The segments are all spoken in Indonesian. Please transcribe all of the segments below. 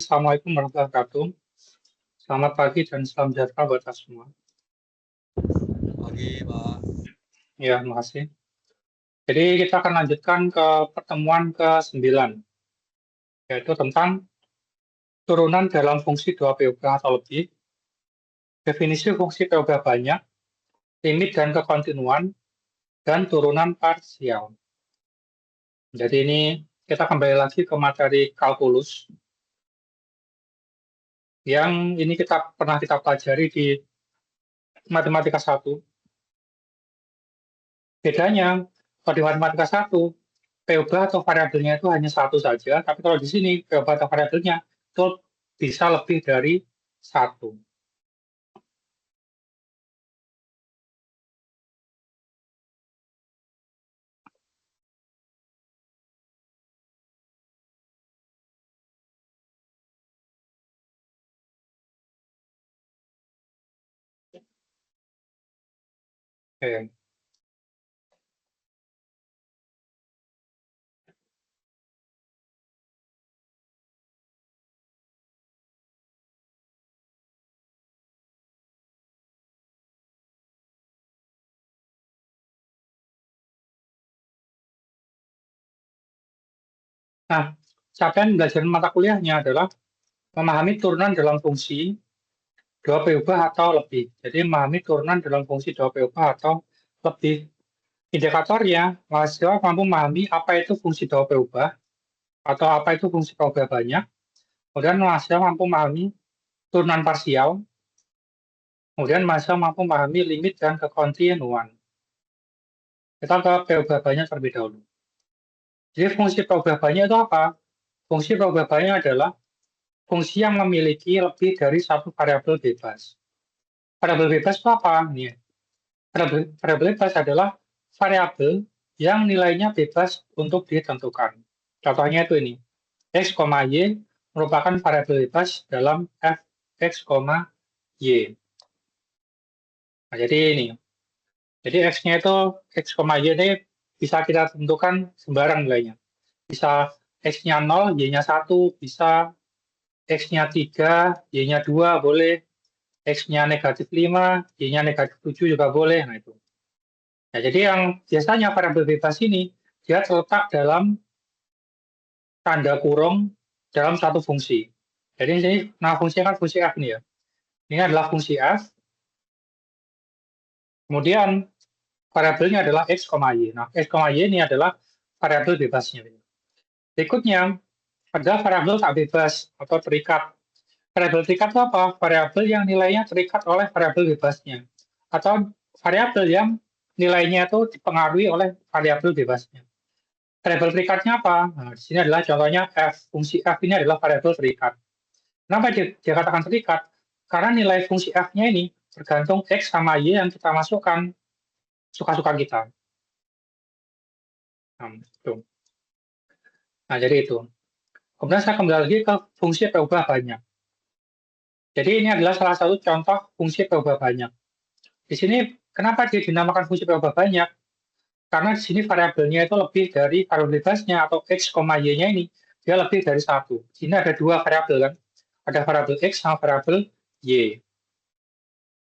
Assalamualaikum warahmatullahi wabarakatuh. Selamat pagi dan salam sejahtera buat kita semua. Pagi, Pak. Ya, terima kasih. Jadi kita akan lanjutkan ke pertemuan ke-9, yaitu tentang turunan dalam fungsi 2POB atau lebih, definisi fungsi POB banyak, limit dan kekontinuan, dan turunan parsial. Jadi ini kita kembali lagi ke materi kalkulus, yang ini pernah kita pelajari di matematika 1. Bedanya, kalau di matematika 1, POB atau variabelnya itu hanya satu saja, tapi kalau di sini POB atau variabelnya itu bisa lebih dari satu. Oke. Nah, capaian belajar mata kuliahnya adalah memahami turunan dalam fungsi 2POB atau lebih. Jadi memahami turunan dalam fungsi 2POB atau lebih. Indikatornya, mahasiswa mampu memahami apa itu fungsi 2POB atau apa itu fungsi POB banyak. Kemudian mahasiswa mampu memahami turunan parsial. Kemudian mahasiswa mampu memahami limit dan kekontinuan. Kita ke POB banyak terlebih dahulu. Jadi fungsi POB banyak itu apa? Fungsi POB banyak adalah fungsi yang memiliki lebih dari satu variabel bebas. Variabel bebas itu apa? Nih, variabel bebas adalah variabel yang nilainya bebas untuk ditentukan. Contohnya itu ini, x, y merupakan variabel bebas dalam f x, y. Nah, jadi ini, jadi x-nya itu x, y ini bisa kita tentukan sembarang nilainya. Bisa x-nya 0, y-nya 1, bisa x-nya 3, y-nya 2, boleh. X-nya negatif 5, y-nya negatif 7 juga boleh. Nah, itu. Nah, jadi yang biasanya variabel bebas ini, dia terletak dalam tanda kurung dalam satu fungsi. Jadi ini, nah fungsinya kan fungsi f nih ya. Ini adalah fungsi f, kemudian variabelnya adalah x, y. Nah, x, y ini adalah variabel bebasnya. Berikutnya, adalah variabel tak bebas atau terikat. Variabel terikat itu apa? Variabel yang nilainya terikat oleh variabel bebasnya. Atau variabel yang nilainya itu dipengaruhi oleh variabel bebasnya. Variabel terikatnya apa? Nah, di sini adalah contohnya f. Fungsi f ini adalah variabel terikat. Kenapa dia katakan terikat? Karena nilai fungsi f-nya ini tergantung x sama y yang kita masukkan suka-suka kita. Nah, itu. Nah, jadi itu. Kemudian saya kembali lagi ke fungsi POB banyak. Jadi ini adalah salah satu contoh fungsi POB banyak. Di sini kenapa dia dinamakan fungsi POB banyak? Karena di sini variabelnya itu lebih dari variabel bebasnya atau x, y-nya ini dia lebih dari satu. Di sini ada dua variabel kan, ada variabel x sama variabel y.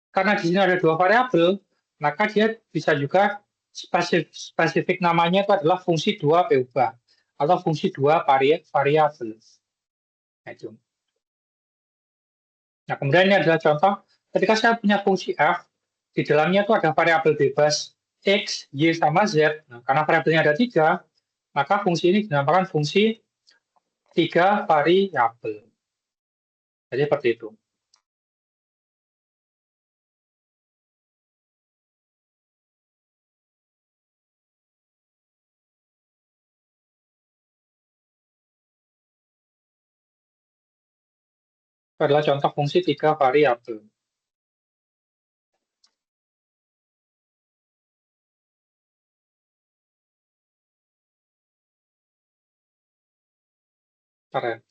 Karena di sini ada dua variabel, maka dia bisa juga spesifik namanya itu adalah fungsi 2POB atau fungsi 2 variabel. Nah, itu. Nah, kemudian ini adalah contoh ketika saya punya fungsi f, di dalamnya itu ada variabel bebas x, y, sama z. Nah, karena variabelnya ada 3, maka fungsi ini dinamakan fungsi 3 variabel. Jadi seperti itu. Itu adalah contoh fungsi 3 variabel. Keren.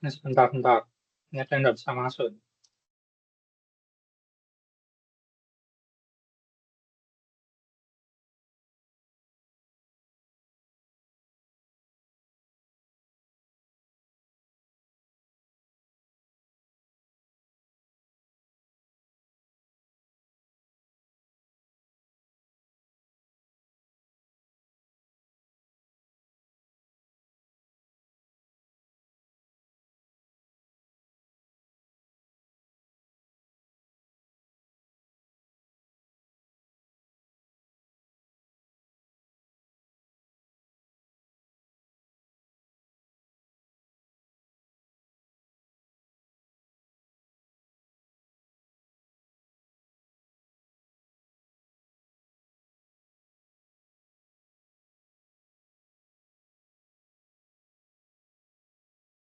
Nah, sebentar. Ini ada yang nggak bisa masuk.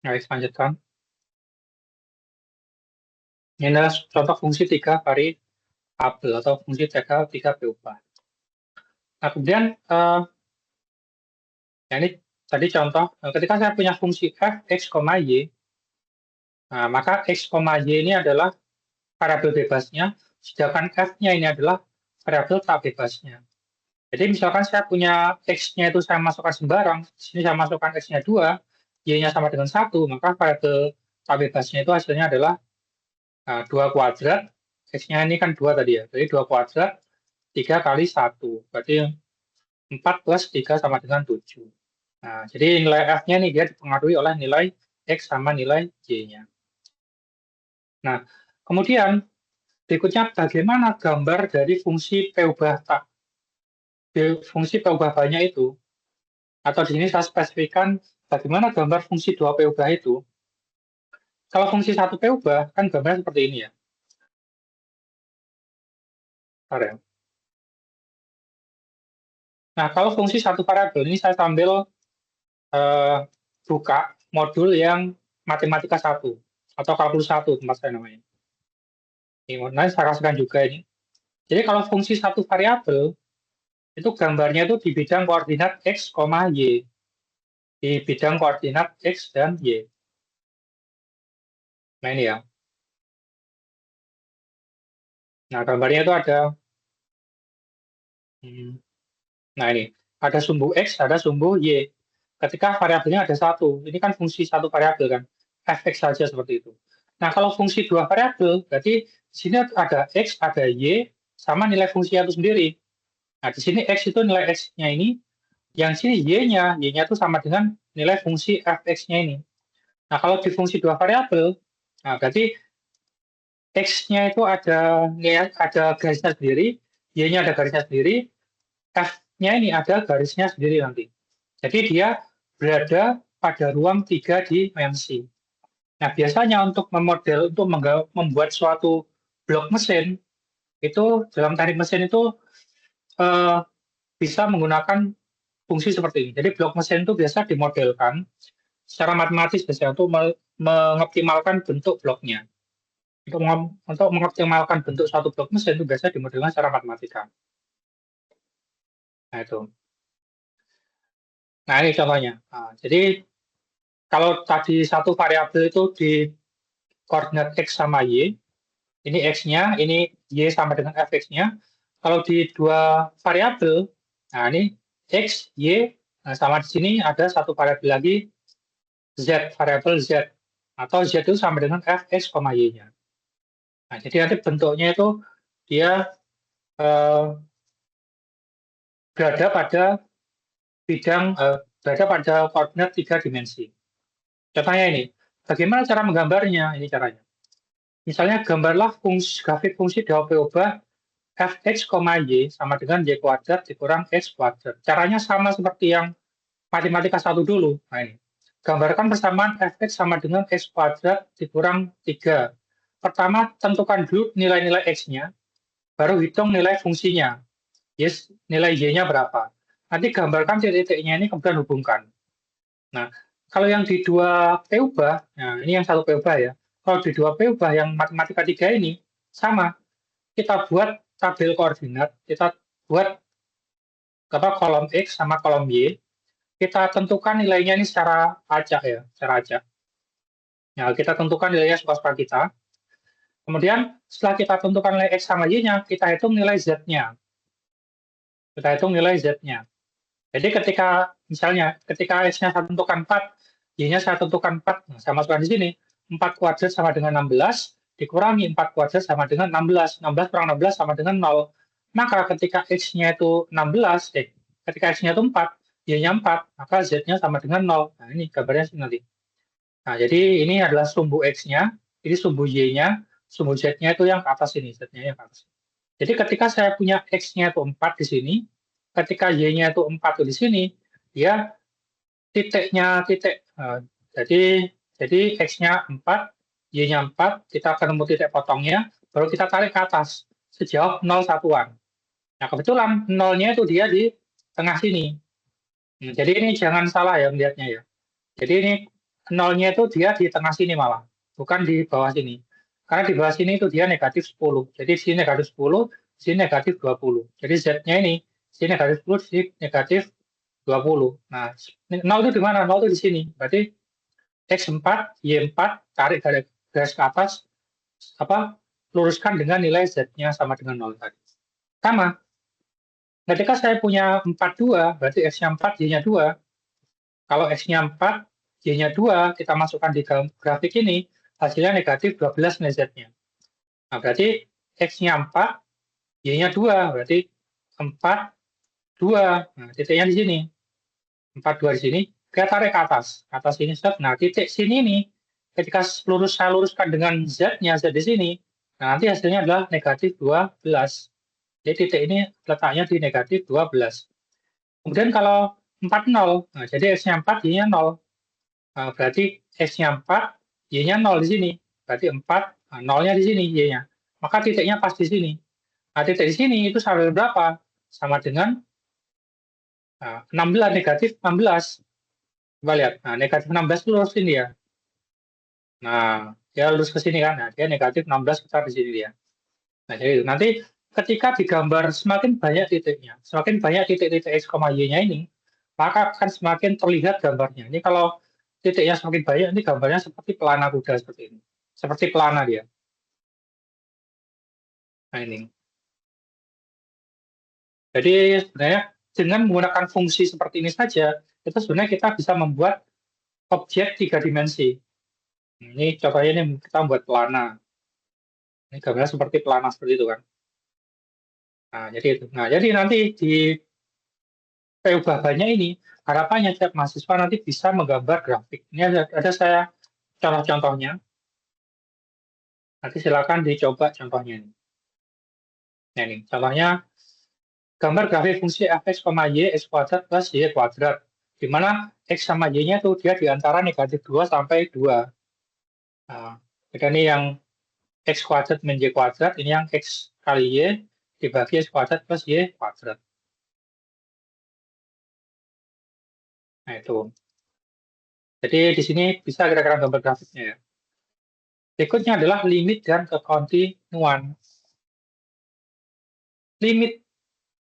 Nah, lanjutkan. Ini adalah contoh fungsi 3 variabel atau fungsi 3 berubah. Nah, kemudian ya ini tadi contoh, ketika saya punya fungsi f, x, y, nah, maka x, y ini adalah variabel bebasnya, sedangkan f-nya ini adalah variabel tak bebasnya. Jadi misalkan saya punya x-nya itu saya masukkan sembarang, di sini saya masukkan x-nya 2, y-nya sama dengan 1, maka variabel tak bebasnya itu hasilnya adalah 2 kuadrat, x-nya ini kan 2 tadi ya, jadi 2 kuadrat, 3 kali 1, berarti 4 plus 3 sama dengan 7. Nah, jadi nilai f-nya nih dia dipengaruhi oleh nilai x sama nilai y-nya. Nah, kemudian berikutnya bagaimana gambar dari fungsi P ubah tak fungsi P ubah banyak itu, atau di sini saya spesifikkan bagaimana gambar fungsi 2 P ubah itu. Kalau fungsi 1 P ubah kan gambarnya seperti ini ya. Bentar ya. Nah, kalau fungsi satu variabel ini saya sambil buka modul yang matematika 1 atau kalkulus 1 tempat saya namanya. Ini nanti saya kasihkan juga ini. Jadi kalau fungsi satu variabel itu gambarnya itu di bidang koordinat x, y. Di bidang koordinat x dan y. Nah ini ya. Nah gambarnya itu ada. Nah ini. Ada sumbu x, ada sumbu y. Ketika variabelnya ada satu. Ini kan fungsi satu variabel kan. Fx saja seperti itu. Nah kalau fungsi dua variabel, berarti di sini ada x, ada y, sama nilai fungsi itu sendiri. Nah di sini x itu nilai x-nya ini. Yang sini y-nya itu sama dengan nilai fungsi fx-nya ini. Nah, kalau di fungsi dua variabel, nah berarti x-nya itu ada garisnya sendiri, y-nya ada garisnya sendiri, f-nya ini ada garisnya sendiri nanti. Jadi dia berada pada ruang 3 dimensi. Nah, biasanya untuk membuat suatu blok mesin, itu dalam teknik mesin itu eh, bisa menggunakan fungsi seperti ini. Jadi blok mesin itu biasa dimodelkan secara matematis biasanya untuk mengoptimalkan bentuk bloknya. Untuk mengoptimalkan bentuk suatu blok mesin itu biasa dimodelkan secara matematika. Nah itu. Nah ini contohnya. Nah, jadi kalau tadi satu variabel itu di koordinat x sama y, ini x-nya, ini y sama dengan fx-nya. Kalau di dua variabel, nah ini x, y, nah sama di sini ada satu variabel lagi z, variabel z. Atau z itu sama dengan fx, y-nya. Nah, jadi nanti bentuknya itu dia berada pada berada pada koordinat 3 dimensi. Contohnya ini, bagaimana cara menggambarnya? Ini caranya. Misalnya gambarlah grafik fungsi DOP ubah fx, y sama dengan y kuadrat dikurang x kuadrat. Caranya sama seperti yang matematika 1 dulu. Nah ini. Gambarkan persamaan fx sama dengan x kuadrat dikurang 3. Pertama, tentukan dulu nilai-nilai x-nya, baru hitung nilai fungsinya. Yes, nilai y-nya berapa. Nanti gambarkan titik-titiknya ini kemudian hubungkan. Nah, kalau yang di dua P ubah, nah ini yang satu P ubah ya. Kalau di dua P ubah yang matematika 3 ini, sama. Kita buat tabel koordinat, kita buat kolom X sama kolom Y, kita tentukan nilainya ini secara acak ya, secara acak. Nah, kita tentukan nilai suka-suka kita. Kemudian setelah kita tentukan nilai X sama Y-nya, kita hitung nilai Z-nya. Kita hitung nilai Z-nya. Jadi ketika misalnya ketika X-nya saya tentukan 4, Y-nya saya tentukan 4, nah, saya masukkan di sini, 4 kuadrat sama dengan 16, dikurangi 4 kuadrat sama dengan 16, 16 kurang 16 sama dengan 0. Maka ketika X-nya itu 16, ketika X-nya itu 4, Y-nya 4, maka Z-nya sama dengan 0. Nah, ini gambarnya sih nanti. Nah, jadi ini adalah sumbu X-nya, ini sumbu Y-nya, sumbu Z-nya itu yang ke atas ini, Z-nya yang ke atas. Jadi ketika saya punya X-nya itu 4 di sini, ketika Y-nya itu 4 di sini, dia titiknya titik. Jadi X-nya 4, Y-nya 4, kita akan nemu titik potongnya, baru kita tarik ke atas, sejauh 0 satuan. Nah, kebetulan 0-nya itu dia di tengah sini. Jadi ini jangan salah ya melihatnya ya. Jadi ini 0-nya itu dia di tengah sini malah, bukan di bawah sini. Karena di bawah sini itu dia negatif 10. Jadi di sini negatif 10, di sini negatif 20. Jadi Z-nya ini, di sini negatif 10, di sini negatif 20. Nah, 0 itu di mana? 0 itu di sini. Berarti X4, Y4, tarik garis ke atas, luruskan dengan nilai Z-nya sama dengan 0 tadi. Sama, ketika saya punya 42, berarti X-nya 4, Y-nya 2. Kalau X-nya 4, Y-nya 2, kita masukkan di grafik ini, hasilnya negatif 12 nilai Z-nya. Nah, berarti X-nya 4, Y-nya 2, berarti 4, 2. Nah, titiknya di sini. 4, 2 di sini, kita tarik ke atas. Ke atas ini, set. Nah, titik sini nih, ketika saya luruskan dengan Z-nya, Z di sini, nah, nanti hasilnya adalah negatif 12. Jadi titik ini letaknya di negatif 12. Kemudian kalau 40, nah, jadi X-nya 4, Y-nya 0. Nah, berarti X-nya 4, Y-nya 0 di sini. Berarti 4, nah, 0-nya di sini, Y-nya. Maka titiknya pas di sini. Nah, titik di sini itu sama dengan berapa? Sama dengan 16, negatif 16. Coba lihat. Nah, negatif 16 itu lurus sini ya. Nah, dia lurus ke sini kan. Nah, dia negatif 16 besar di sini dia. Nah, jadi nanti ketika digambar semakin banyak titiknya, semakin banyak titik-titik X, Y-nya ini, maka akan semakin terlihat gambarnya. Ini kalau titiknya semakin banyak, ini gambarnya seperti pelana kuda seperti ini. Seperti pelana dia. Nah, ini. Jadi sebenarnya dengan menggunakan fungsi seperti ini saja, itu sebenarnya kita bisa membuat objek 3 dimensi. Ini contohnya ini kita membuat pelana. Ini gambarnya seperti pelana seperti itu kan. Nah, jadi itu. Nah, jadi nanti di PU banyak ini, harapannya setiap mahasiswa nanti bisa menggambar grafik. Ini ada saya contoh-contohnya. Nanti silakan dicoba contohnya ini. Nah, ini contohnya gambar grafik fungsi fx, y, x kuadrat plus y kuadrat. Di mana x sama y-nya itu dia di antara negatif 2 sampai 2. Nah, ini yang x kuadrat min y kuadrat, ini yang x kali y dibagi x kuadrat plus y kuadrat. Nah, itu. Jadi di sini bisa kira-kira gambar grafiknya ya. Berikutnya adalah limit dan kekontinuan. Limit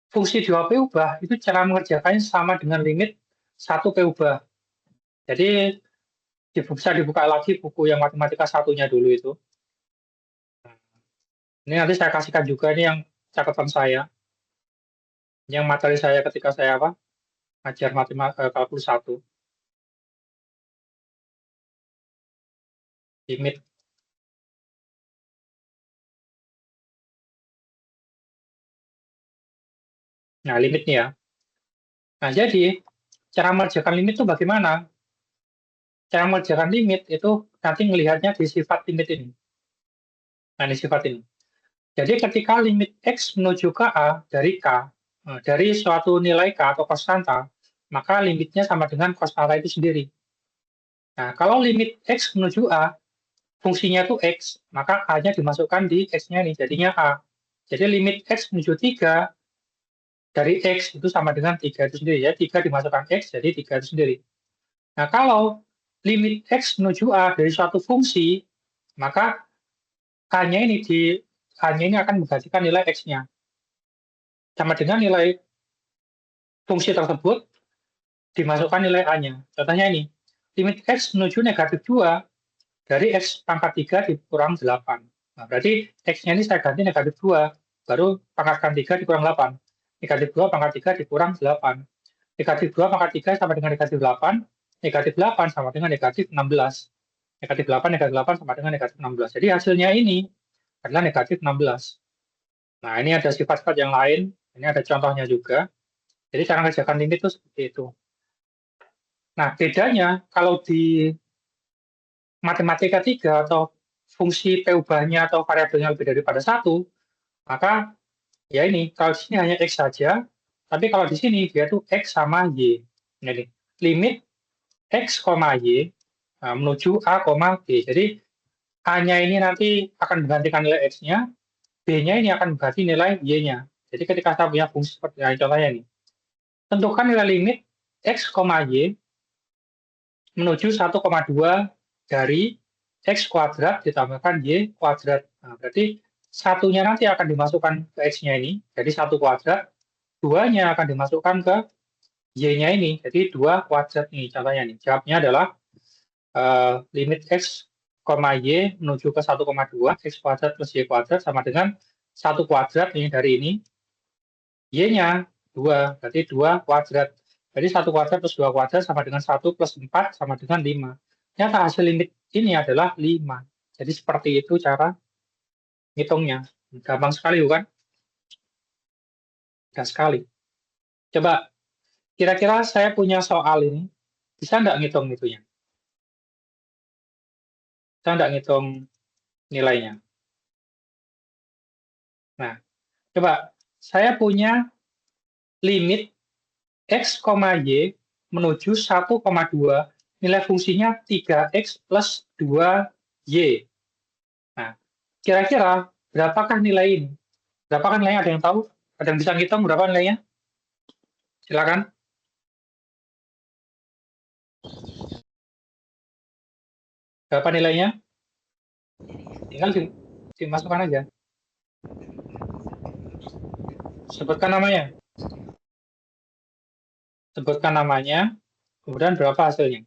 fungsi 2P ubah itu cara mengerjakannya sama dengan limit 1P ubah. Jadi bisa dibuka lagi buku yang matematika satunya dulu itu. Ini nanti saya kasihkan juga ini yang catatan saya. Yang materi saya ketika saya ngajar matematika kalkulus 1. Limit. Nah, limitnya ya. Nah, jadi cara mengerjakan limit itu bagaimana? Cara mengerjakan limit itu nanti melihatnya di sifat limit ini. Nah, di sifat ini. Jadi ketika limit X menuju ke A dari K, dari suatu nilai K atau konstanta, maka limitnya sama dengan konstanta itu sendiri. Nah, kalau limit X menuju A, fungsinya itu X, maka A-nya dimasukkan di X-nya nih, jadinya A. Jadi limit X menuju 3 dari X itu sama dengan 3 itu sendiri. Ya, 3 dimasukkan X, jadi 3 itu sendiri. Nah, kalau limit X menuju A dari suatu fungsi, maka K-nya ini akan menggantikan nilai X-nya. Sama dengan nilai fungsi tersebut dimasukkan nilai A-nya. Contohnya ini, limit X menuju negatif 2 dari X pangkat 3 dikurang 8. Nah, berarti X-nya ini saya ganti negatif 2, baru pangkat 3 dikurang 8. Negatif 2 pangkat 3 dikurang 8. Negatif 2 pangkat 3 sama dengan negatif 8. Negatif 8 sama dengan negatif 16. Negatif 8 sama dengan negatif 16. Jadi hasilnya ini adalah negatif 16. Nah, ini ada sifat-sifat yang lain. Ini ada contohnya juga. Jadi cara mengerjakan limit itu seperti itu. Nah, bedanya kalau di matematika 3 atau fungsi P ubahnya atau variabelnya lebih daripada 1, maka ya ini, kalau di sini hanya X saja, tapi kalau di sini dia tuh X sama Y. Jadi, limit X, Y menuju A, B. Jadi, A-nya ini nanti akan menggantikan nilai X-nya, B-nya ini akan mengganti nilai Y-nya. Jadi, ketika saya punya fungsi seperti ini, contohnya ini. Tentukan nilai limit X, Y menuju 1,2 dari X kuadrat ditambahkan Y kuadrat. Nah, berarti satunya nanti akan dimasukkan ke X-nya ini, jadi 1 kuadrat. 2-nya akan dimasukkan ke Y-nya ini, jadi 2 kuadrat nih contohnya nih. Jawabnya adalah limit X, Y menuju ke 1,2, X kuadrat plus Y kuadrat sama dengan 1 kuadrat ini dari ini. Y-nya 2, berarti 2 kuadrat. Jadi 1 kuadrat plus 2 kuadrat sama dengan 1 plus 4 sama dengan 5. Ternyata hasil limit ini adalah 5. Jadi seperti itu cara ngitungnya. Gampang sekali bukan? Mudah sekali. Coba, kira-kira saya punya soal ini, bisa nggak ngitung itunya? Bisa nggak ngitung nilainya? Nah, coba, saya punya limit X, Y menuju 1,2, nilai fungsinya 3X plus 2Y. Nah, kira-kira berapakah nilai ini? Berapakah nilainya? Ada yang tahu? Ada yang bisa ngitung berapa nilainya? Silakan. Berapa nilainya? Tinggal dimasukkan aja. Sebutkan namanya. Sebutkan namanya, kemudian berapa hasilnya.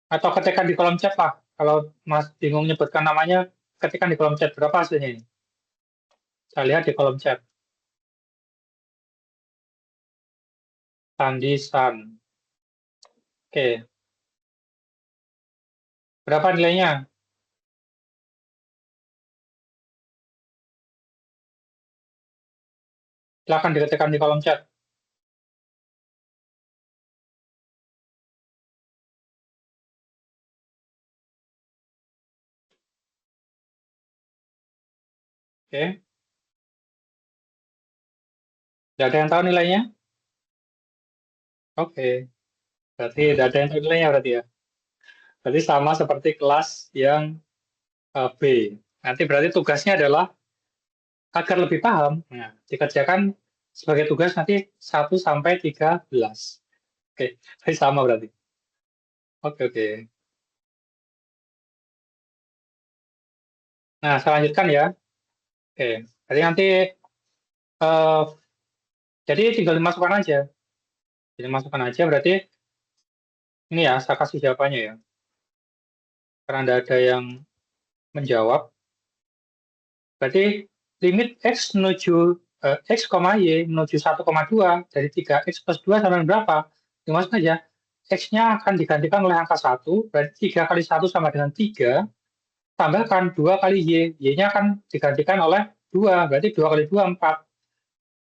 Atau ketikkan di kolom chat lah. Kalau Mas bingung nyebutkan namanya, ketikkan di kolom chat berapa hasilnya ini. Saya lihat di kolom chat. Sandisan. Oke. Berapa nilainya? Silakan diketikkan di kolom chat. Oke. Tidak ada yang tahu nilainya? Oke. Berarti tidak ada yang tahu nilainya berarti ya. Berarti sama seperti kelas yang B. Nanti berarti tugasnya adalah agar lebih paham, nah, dikerjakan sebagai tugas nanti 1 sampai 13. Oke, jadi sama berarti. Oke. Nah, saya lanjutkan ya. Oke, jadi nanti jadi tinggal dimasukkan aja. Jadi masukkan aja berarti ini ya, saya kasih jawabannya ya. Karena tidak ada yang menjawab. Berarti limit X menuju X, Y menuju 1,2 dari 3X plus 2 sama dengan berapa? Dimasukkan aja. X-nya akan digantikan oleh angka 1, berarti 3 kali 1 sama dengan 3, tambahkan 2 kali Y. Y-nya akan digantikan oleh 2, berarti 2 kali 2, 4.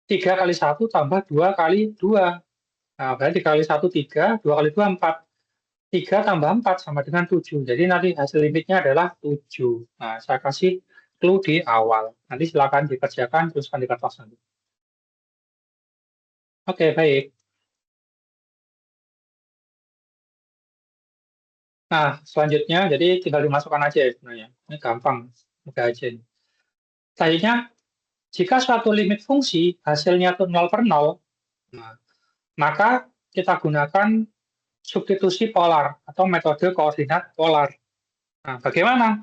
3 kali 1 tambah 2 kali 2. Nah, berarti 3 kali 1, 3, 2 kali 2, 4. 3 tambah 4 sama dengan 7. Jadi nanti hasil limitnya adalah 7. Nah, saya kasih clue di awal. Nanti silakan dikerjakan, teruskan di kertas nanti. Oke, baik. Nah, selanjutnya, jadi tinggal dimasukkan aja ya sebenarnya. Ini gampang, mudah aja. Selanjutnya, jika suatu limit fungsi hasilnya itu 0 per 0, nah, maka kita gunakan substitusi polar atau metode koordinat polar. Nah, bagaimana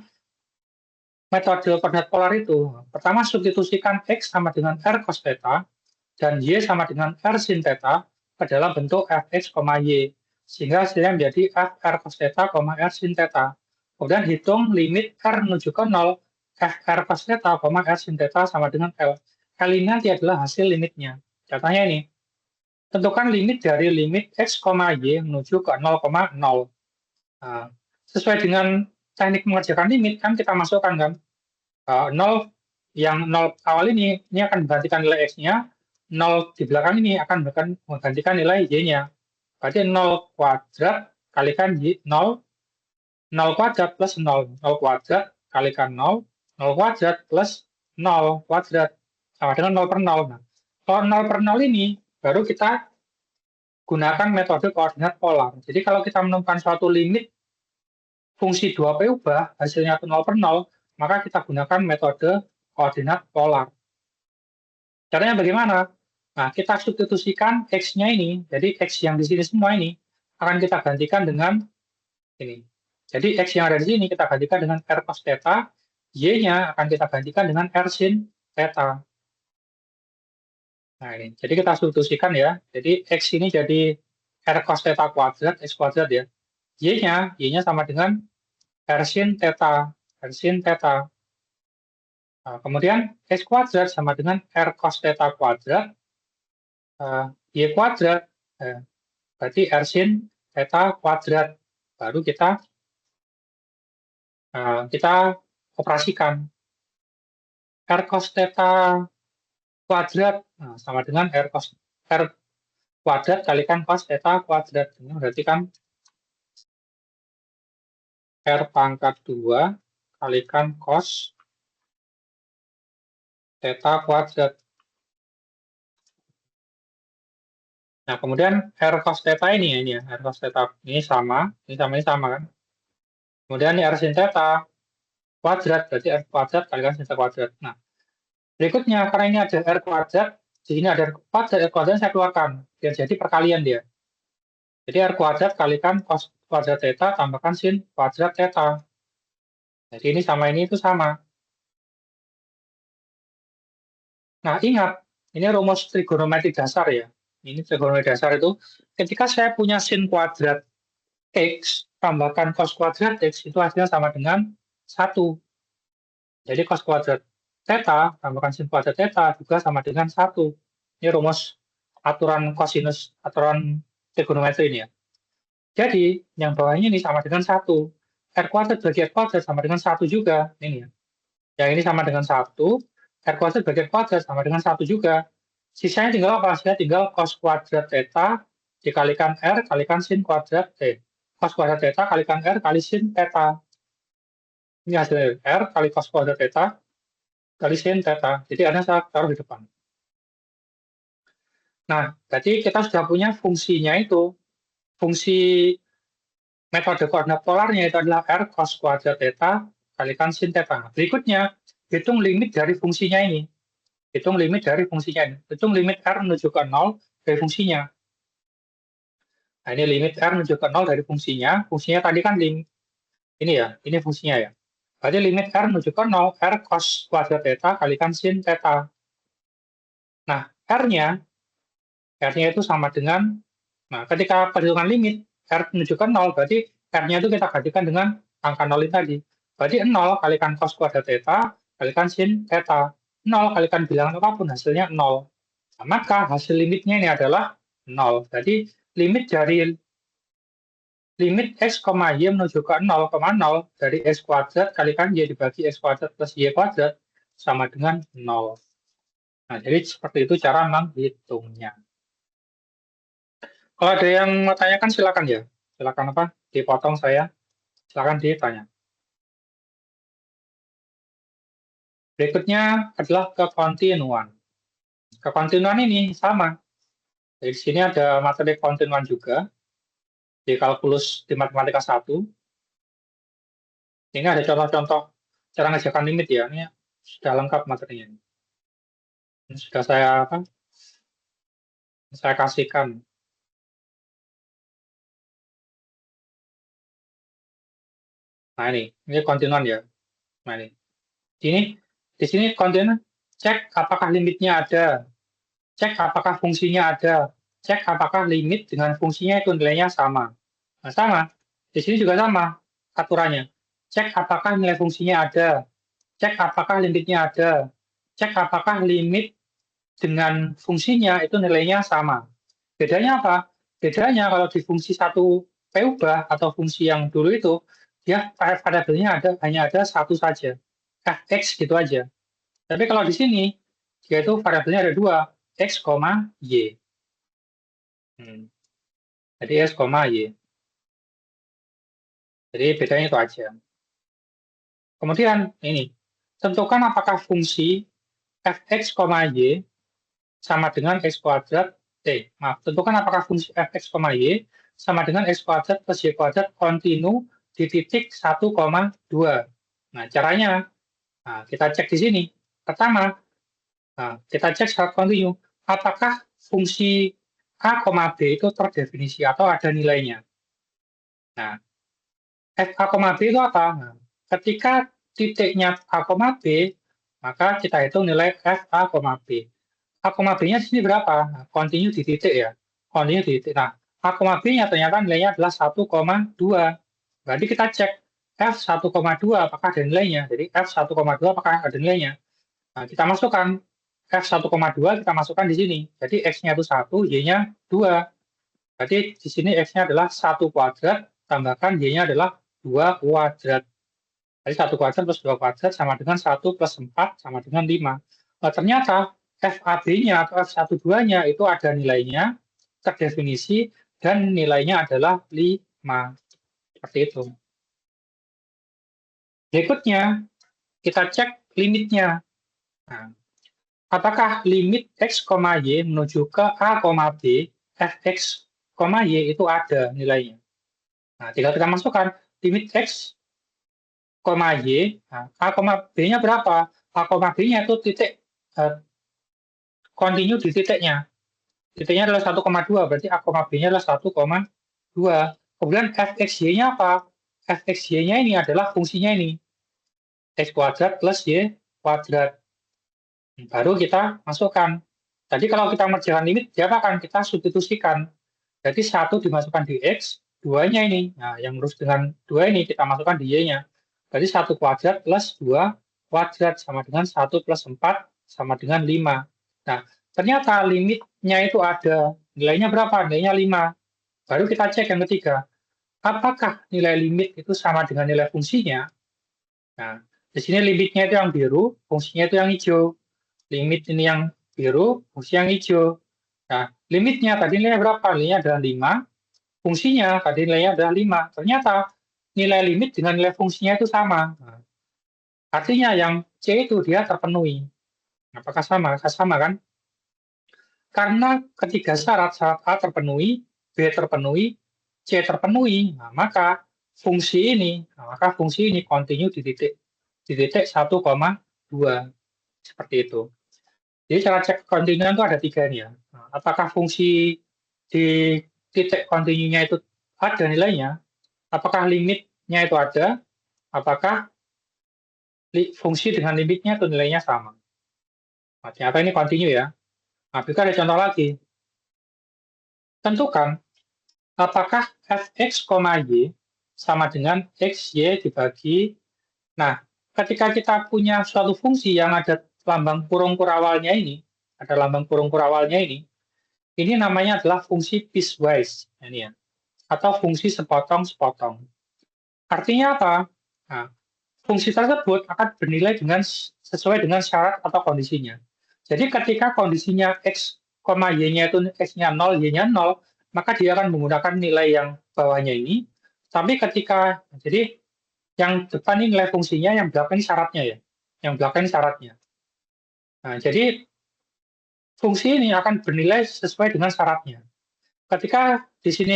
metode koordinat polar itu? Pertama, substitusikan X sama dengan R cos theta dan Y sama dengan R sin theta ke dalam bentuk fx, y. Sehingga hasilnya menjadi f r cos theta, r sin theta. Kemudian hitung limit r menuju ke 0, f r cos theta, r sin theta sama dengan L. L ini nanti adalah hasil limitnya. Contohnya ini. Tentukan limit dari limit x, y menuju ke 0,0. Nah, sesuai dengan teknik mengerjakan limit, kan kita masukkan kan. 0 yang 0 awal ini akan menggantikan nilai x-nya, 0 di belakang ini akan menggantikan nilai y-nya. Berarti 0 kuadrat kalikan y, 0 kuadrat plus 0 kuadrat kalikan 0 kuadrat plus 0 kuadrat sama dengan 0 per 0. Nah, kalau 0 per 0 ini baru kita gunakan metode koordinat polar. Jadi kalau kita menemukan suatu limit fungsi 2P ubah, hasilnya itu 0 per 0, maka kita gunakan metode koordinat polar. Caranya bagaimana? Nah, kita substitusikan X-nya ini, jadi X yang di sini semua ini, akan kita gantikan dengan ini. Jadi X yang ada di sini kita gantikan dengan R cos theta, Y-nya akan kita gantikan dengan R sin theta. Nah, ini. Jadi kita substitusikan ya. Jadi X ini jadi R cos theta kuadrat, X kuadrat ya. Y-nya sama dengan R sin theta, Nah, kemudian X kuadrat sama dengan R cos theta kuadrat, Y kuadrat, berarti R sin theta kuadrat. Baru kita operasikan. R cos theta kuadrat sama dengan R kuadrat kalikan cos theta kuadrat. Ini berarti kan R pangkat 2 kalikan cos theta kuadrat. Nah, kemudian R cos theta ini ya, R cos theta ini sama kan. Kemudian ini R sin theta kuadrat, berarti R kuadrat kalikan sin theta kuadrat. Nah, berikutnya karena ini ada R kuadrat, di sini ada R kuadrat saya keluarkan, biar jadi perkalian dia. Jadi R kuadrat kalikan cos kuadrat theta tambahkan sin kuadrat theta. Jadi ini sama ini itu sama. Nah, ingat, ini rumus trigonometri dasar ya. Ini trigonometri dasar itu, ketika saya punya sin kuadrat X, tambahkan cos kuadrat X, itu hasilnya sama dengan 1. Jadi cos kuadrat theta, tambahkan sin kuadrat theta, juga sama dengan 1. Ini rumus aturan kosinus, aturan trigonometri ini ya. Jadi, yang bawahnya ini sama dengan 1. R kuadrat bagi R kuadrat sama dengan 1 juga. Ini ya. Yang ini sama dengan 1. R kuadrat bagi R kuadrat sama dengan 1 juga. Sisanya tinggal apa? Sisanya tinggal cos kuadrat theta dikalikan R kalikan sin kuadrat T. Cos kuadrat theta kalikan R kali sin theta. Ini hasilnya R kali cos kuadrat theta kali sin theta. Jadi R-nya saya taruh di depan. Nah, berarti kita sudah punya fungsinya itu. Fungsi metode koordinat polarnya itu adalah R cos kuadrat theta kalikan sin theta. Berikutnya, hitung limit dari fungsinya ini. Hitung limit dari fungsinya ini. Hitung limit R menuju ke 0 dari fungsinya. Nah, ini limit R menuju ke 0 dari fungsinya. Fungsinya tadi kan ini ya, ini fungsinya ya. Berarti limit R menuju ke 0, R cos kuadrat theta kalikan sin theta. Nah, R-nya itu sama dengan, nah ketika perhitungan limit, R menuju ke 0, berarti R-nya itu kita gantikan dengan angka 0 ini tadi. Berarti 0 kalikan cos kuadrat theta kalikan sin theta. 0 kalikan bilangan apapun hasilnya 0. Nah, maka hasil limitnya ini adalah 0. Jadi limit dari limit x, y menuju ke 0,0 dari x kuadrat kalikan y dibagi x kuadrat plus y kuadrat sama dengan 0. Nah, jadi seperti itu cara menghitungnya. Kalau ada yang mau tanyakan silakan ya. Silakan apa? Dipotong saya. Silakan ditanya. Berikutnya adalah kekontinuan. Kekontinuan ini sama. Di sini ada materi kontinuan juga di kalkulus di matematika 1. Ini ada contoh-contoh cara mengerjakan limit ya. Ini sudah lengkap materinya. Ini sudah saya kasihkan. Nah, ini kontinuan ya. Nah, ini. Di sini kontinuan, cek apakah limitnya ada. Cek apakah fungsinya ada. cek apakah limit dengan fungsinya itu nilainya sama. Nah, sama. Di sini juga sama aturannya. Cek apakah nilai fungsinya ada. Cek apakah limitnya ada. Cek apakah limit dengan fungsinya itu nilainya sama. Bedanya apa? Bedanya kalau di fungsi satu P ubah atau fungsi yang dulu itu, dia variabelnya hanya ada satu saja. Fx gitu aja. Tapi kalau di sini, dia itu variabelnya ada dua, x, y. Jadi x, y. Jadi bedanya itu aja. Kemudian ini, tentukan apakah fungsi fx, y sama dengan x kuadrat tentukan apakah fungsi fx, y sama dengan x kuadrat plus y kuadrat kontinu di titik 1,2. Nah, caranya, kita cek di sini. Pertama, kita cek syarat kontinu. Apakah fungsi a, b itu terdefinisi atau ada nilainya? Nah, f a, b itu apa? Nah, ketika titiknya a, b, maka kita hitung nilai f a, b. A, B-nya di sini berapa? Nah, continue di titik ya. Continue di titik. Nah, A, B-nya ternyata nilainya adalah 1,2. Berarti kita cek F 1,2 apakah ada nilainya. Jadi F 1,2 apakah ada nilainya. Nah, kita masukkan F 1,2 kita masukkan di sini. Jadi X-nya itu 1, Y-nya 2. Berarti di sini X-nya adalah 1 kuadrat, tambahkan Y-nya adalah 2 kuadrat. Jadi 1 kuadrat plus 2 kuadrat sama dengan 1 plus 4 sama dengan 5. Nah, ternyata FAB-nya atau F12-nya itu ada nilainya, terdefinisi, dan nilainya adalah 5. Seperti itu. Berikutnya, kita cek limitnya. Nah, apakah limit X, Y menuju ke A, B, Fx, Y itu ada nilainya. Nah, tinggal kita masukkan limit X, Y, nah, A, B-nya berapa? A, B-nya itu titik continue di titiknya. Titiknya adalah 1,2, berarti A, B-nya adalah 1,2. Kemudian fxy-nya apa? Fxy-nya ini adalah fungsinya ini. X kuadrat plus Y kuadrat. Baru kita masukkan. Jadi kalau kita mengerjakan limit, dia akan kita substitusikan. Jadi 1 dimasukkan di X, 2-nya ini. Nah, yang lurus dengan 2 ini kita masukkan di Y-nya. Berarti 1 kuadrat plus 2 kuadrat sama dengan 1 plus 4 sama dengan 5. Nah, ternyata limitnya itu ada. Nilainya berapa? Nilainya 5. Baru kita cek yang ketiga. Apakah nilai limit itu sama dengan nilai fungsinya? Nah, di sini limitnya itu yang biru, fungsinya itu yang hijau. Limit ini yang biru, fungsi yang hijau. Nah, limitnya tadi nilainya berapa? Nilainya adalah 5. Fungsinya tadi nilainya adalah 5. Ternyata nilai limit dengan nilai fungsinya itu sama. Nah, artinya yang C itu dia terpenuhi. Apakah sama? Sama kan? Karena ketiga syarat A terpenuhi, B terpenuhi, C terpenuhi, nah, maka fungsi ini continue di titik 1,2 seperti itu. Jadi cara cek kontinuan itu ada 3 nih ya. Nah, apakah fungsi di titik kontinunya itu ada nilainya? Apakah limitnya itu ada? Apakah fungsi dengan limitnya itu nilainya sama? Nah, ternyata ini kontinu ya. Nah, kita ada contoh lagi. Tentukan apakah fx, y sama dengan xy dibagi. Nah, ketika kita punya suatu fungsi yang ada lambang kurung-kur awalnya ini, ini namanya adalah fungsi piecewise, ini ya, atau fungsi sepotong-sepotong. Artinya apa? Nah, fungsi tersebut akan bernilai sesuai dengan syarat atau kondisinya. Jadi ketika kondisinya x, y-nya itu x-nya 0, y-nya 0, maka dia akan menggunakan nilai yang bawahnya ini. Tapi jadi yang depan ini nilai fungsinya, yang belakang ini syaratnya ya. Yang belakang ini syaratnya. Nah, jadi fungsi ini akan bernilai sesuai dengan syaratnya. Ketika di sini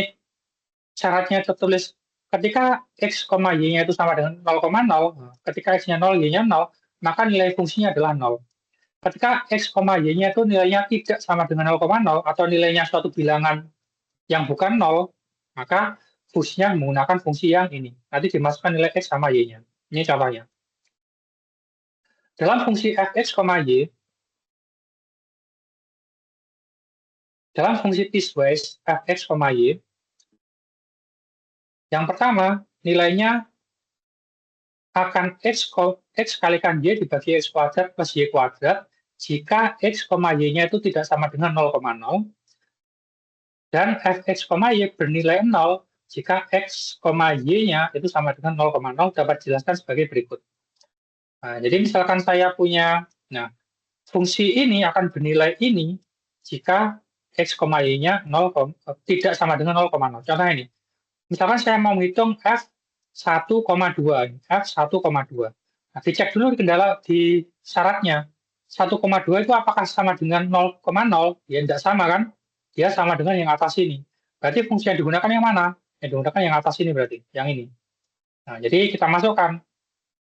syaratnya tertulis ketika x, y-nya itu sama dengan 0,0, ketika x-nya 0, y-nya 0, maka nilai fungsinya adalah 0. Ketika x, y-nya itu nilainya tidak sama dengan 0,0 atau nilainya suatu bilangan yang bukan 0, maka fungsinya menggunakan fungsi yang ini. Nanti dimasukkan nilai x sama y-nya. Ini contohnya. Dalam fungsi fx, y, dalam fungsi piecewise fx, y, yang pertama nilainya akan x kalikan y dibagi x kuadrat plus y kuadrat jika x, y-nya itu tidak sama dengan 0,0 dan fx, y bernilai 0 jika x, y-nya itu sama dengan 0,0 dapat dijelaskan sebagai berikut. Nah, jadi misalkan saya punya, nah fungsi ini akan bernilai ini jika x, y-nya tidak sama dengan 0,0. Contohnya ini, misalkan saya mau menghitung f 1,2, f 1,2. Nah, dicek dulu di syaratnya. 1,2 itu apakah sama dengan 0,0? Ya tidak sama kan? Dia sama dengan yang atas ini. Berarti fungsi yang digunakan yang mana? Yang digunakan yang atas ini berarti, yang ini. Nah, jadi kita masukkan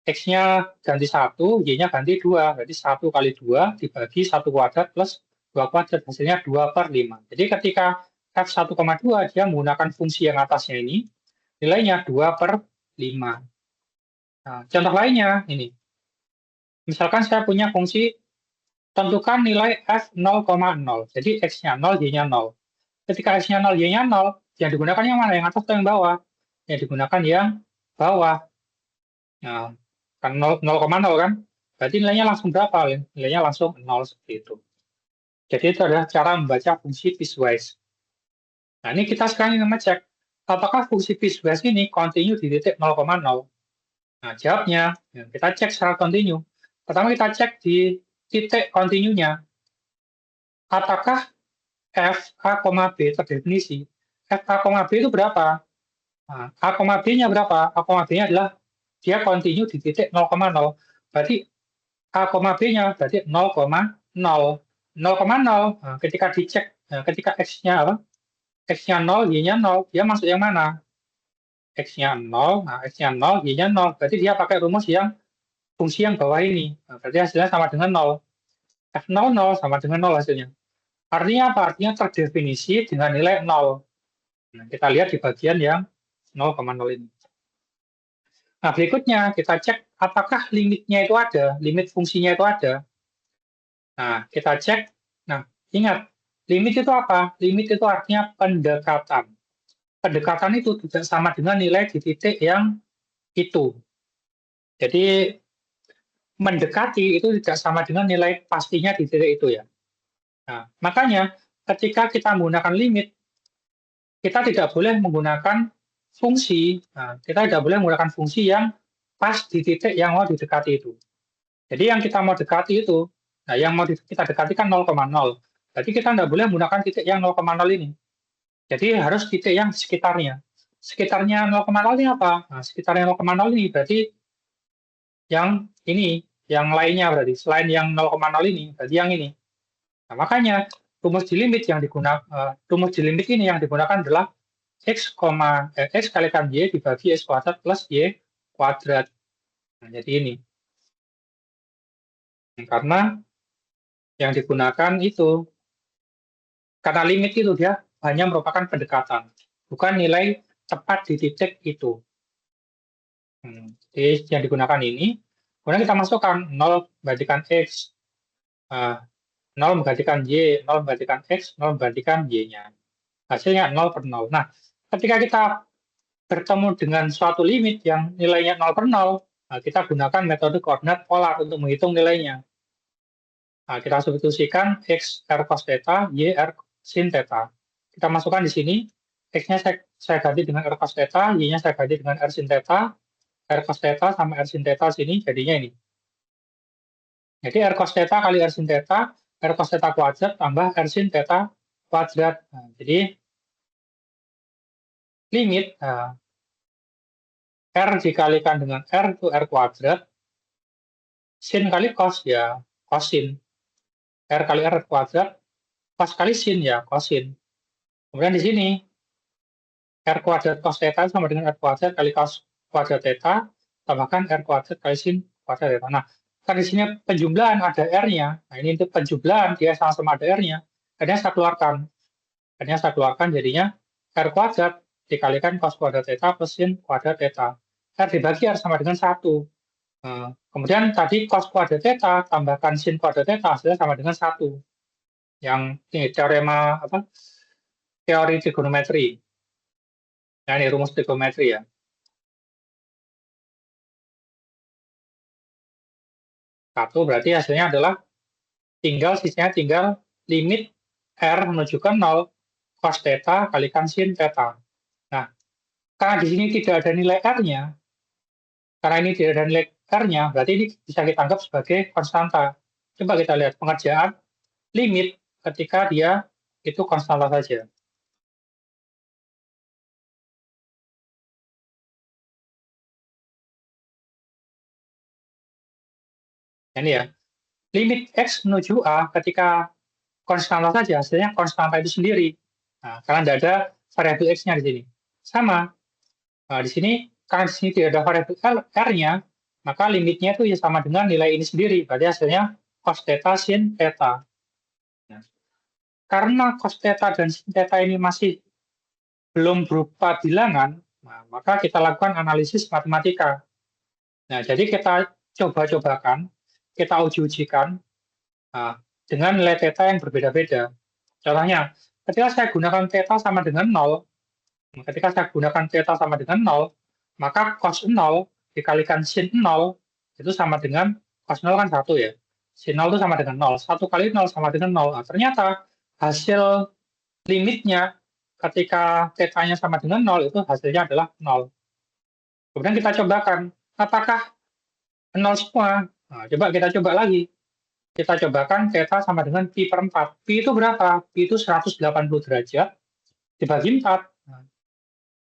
x-nya ganti 1, y-nya ganti 2. Berarti 1 kali 2 dibagi 1 kuadrat plus 2 kuadrat. Hasilnya 2/5. Jadi ketika f 1,2 dia menggunakan fungsi yang atasnya ini, nilainya 2/5. Nah, contoh lainnya ini. Misalkan saya punya fungsi tentukan nilai f 0,0. Jadi x-nya 0, y-nya 0. Ketika x-nya 0, y-nya 0, yang digunakan yang mana? Yang atas atau yang bawah? Yang digunakan yang bawah. Nah, kan 0,0 kan? Berarti nilainya langsung berapa? Nilainya langsung 0 seperti itu. Jadi itu adalah cara membaca fungsi piecewise. Nah, ini kita sekarang ingin ngecek apakah fungsi piecewise ini continue di titik 0,0. Nah, jawabnya kita cek secara continue. Pertama kita cek di titik continue-nya. Apakah f a, b terdefinisi? F a, b itu berapa? Nah, a, b-nya berapa? A, b-nya adalah dia continue di titik 0,0. Berarti a, b-nya berarti 0,0. 0,0. Nah, ketika dicek, ketika x-nya apa? X-nya 0, y-nya 0, dia masuk yang mana? X-nya 0, nah x-nya 0, y-nya 0. Berarti dia pakai rumus yang fungsi yang bawah ini. Nah, berarti hasilnya sama dengan 0. F00 sama dengan 0 hasilnya. Artinya apa? Artinya terdefinisi dengan nilai 0. Nah, kita lihat di bagian yang 0,0 ini. Nah, berikutnya kita cek apakah limitnya itu ada, limit fungsinya itu ada. Nah, kita cek. Nah, ingat, limit itu apa? Limit itu artinya pendekatan. Pendekatan itu tidak sama dengan nilai di titik yang itu. Jadi, mendekati itu tidak sama dengan nilai pastinya di titik itu ya. Nah, makanya ketika kita menggunakan limit, kita tidak boleh menggunakan fungsi. Nah, kita tidak boleh menggunakan fungsi yang pas di titik yang mau didekati itu. Jadi yang kita mau dekati itu, nah yang mau kita dekati kan 0,0. Berarti kita tidak boleh menggunakan titik yang 0,0 ini. Jadi harus titik yang sekitarnya. Sekitarnya 0,0 ini apa? Nah, sekitarnya 0,0 ini berarti yang ini, yang lainnya berarti. Selain yang 0,0 ini, berarti yang ini. Nah, makanya rumus di limit ini yang digunakan adalah x kalikan y dibagi x kuadrat plus y kuadrat. Nah, jadi ini. Karena yang digunakan itu, karena limit itu dia hanya merupakan pendekatan, bukan nilai tepat di titik itu. Jadi yang digunakan ini, kemudian kita masukkan 0 membandingkan x, 0 membandingkan y, 0 membandingkan x, 0 membandingkan y-nya. Hasilnya 0/0. Nah, ketika kita bertemu dengan suatu limit yang nilainya 0/0, nah, kita gunakan metode koordinat polar untuk menghitung nilainya. Nah, kita substitusikan x r cos theta, y r sin theta. Kita masukkan di sini, x-nya saya ganti dengan r cos theta, y-nya saya ganti dengan r sin theta, r cos theta sama r sin theta sini jadinya ini. Jadi r cos theta kali r sin theta, r cos theta kuadrat tambah r sin theta kuadrat. Nah, jadi limit r dikalikan dengan r itu r kuadrat, sin kali cos ya cosin. R kali R kuadrat, cos kali sin ya, cosin. Kemudian di sini, R kuadrat cos theta sama dengan R kuadrat kali cos kuadrat theta, tambahkan R kuadrat kali sin kuadrat theta. Nah, kan di sini penjumlahan ada R-nya. Nah, ini untuk penjumlahan, dia sama-sama ada R-nya. Akhirnya saya keluarkan. Jadinya R kuadrat dikalikan cos kuadrat theta plus sin kuadrat theta. R dibagi R sama dengan 1. Kemudian tadi cos kuadrat theta tambahkan sin kuadrat theta hasilnya sama dengan 1. yang ini teorema apa? Teori trigonometri. Nah, ini rumus trigonometri ya. Satu berarti hasilnya adalah sisanya tinggal limit R menuju ke 0 cos theta kalikan sin theta. Nah, karena di sini tidak ada nilai R-nya, karena ini tidak ada nilai R-nya, berarti ini bisa kita anggap sebagai konstanta. Coba kita lihat pengerjaan limit ketika dia itu konstanta saja. Ini ya, limit X menuju A ketika konstanta saja, hasilnya konstanta itu sendiri. Nah, karena tidak ada variabel X-nya di sini. Sama, nah, di sini, karena di sini tidak ada variabel R-nya, maka limitnya itu ya sama dengan nilai ini sendiri. Berarti hasilnya cos theta sin theta. Nah, karena cos theta dan sin theta ini masih belum berupa bilangan, nah, maka kita lakukan analisis matematika. Nah, jadi kita coba-cobakan, kita uji-ujikan nah, dengan nilai theta yang berbeda-beda. Contohnya, ketika saya gunakan theta sama dengan 0, ketika saya gunakan theta sama dengan 0, maka cos 0 dikalikan sin 0 itu sama dengan cos 0 kan 1 ya. Sin 0 itu sama dengan 0. 1 kali 0 sama dengan 0. Nah, ternyata hasil limitnya ketika theta-nya sama dengan 0 itu hasilnya adalah 0. Kemudian kita cobakan, apakah 0 semua? Nah, coba kita coba lagi. Kita cobakan theta sama dengan pi per 4. Pi itu berapa? Pi itu 180 derajat dibagi 4. Nah,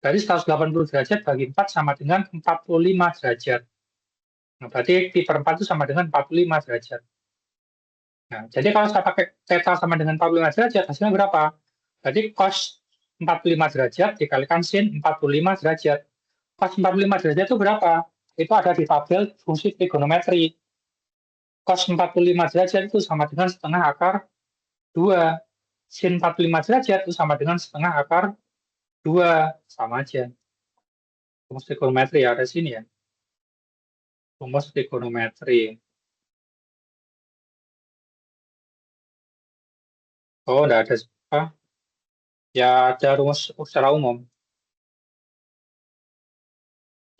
berarti 180 derajat bagi 4 sama dengan 45 derajat. Nah, berarti pi per 4 itu sama dengan 45 derajat. Nah, jadi kalau saya pakai theta sama dengan 45 derajat, hasilnya berapa? Berarti cos 45 derajat dikalikan sin 45 derajat. Cos 45 derajat itu berapa? Itu ada di tabel fungsi trigonometri. Cos 45 derajat itu sama dengan setengah akar 2. Sin 45 derajat itu sama dengan setengah akar 2. Sama aja. Rumus trigonometri ya, ada sini ya. Rumus trigonometri. Oh, enggak ada. Apa? Ya, ada rumus secara umum.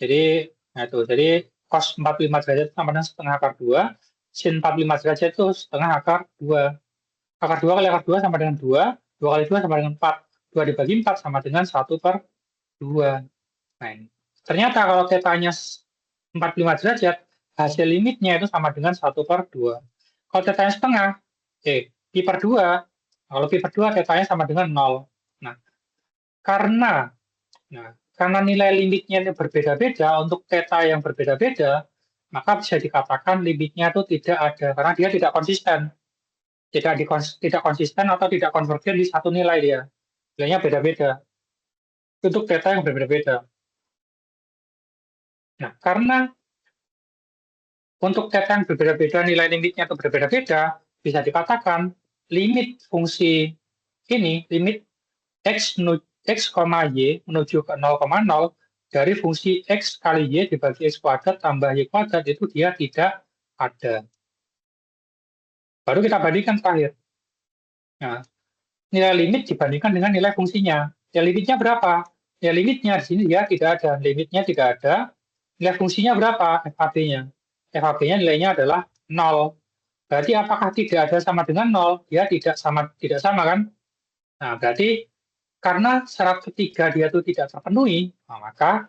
Jadi, nah itu. Jadi, cos 45 derajat itu sama dengan setengah akar 2. Sin 45 derajat itu setengah akar 2. Akar 2 kali akar 2 sama dengan 2. 2 kali 2 sama dengan 4. 2 dibagi 4 sama dengan 1 per 2. Nah, ternyata kalau θ-nya 45 derajat, hasil limitnya itu sama dengan 1 per 2. Kalau θ-nya setengah, pi per 2, kalau pi per 2 θ-nya sama dengan 0. Nah, karena nilai limitnya ini berbeda-beda, untuk θ yang berbeda-beda, maka bisa dikatakan limitnya itu tidak ada, karena dia tidak konsisten. Tidak konsisten atau tidak konvergen di satu nilai dia. Nilainya beda-beda. Untuk θ yang berbeda-beda. Nah, karena untuk θ yang berbeda-beda, nilai limitnya itu berbeda-beda, bisa dikatakan limit fungsi ini, limit x, y menuju ke 0,0 dari fungsi x kali y dibagi x kuadrat tambah y kuadrat itu dia tidak ada. Baru kita bandingkan terakhir. Nah, nilai limit dibandingkan dengan nilai fungsinya. Ya, limitnya berapa? Ya, limitnya di sini dia tidak ada. Limitnya tidak ada. Nilai fungsinya berapa? FHB-nya. FHB-nya nilainya adalah 0. Berarti apakah tidak ada sama dengan 0? Dia tidak sama kan? Nah, berarti karena syarat ketiga dia itu tidak terpenuhi, maka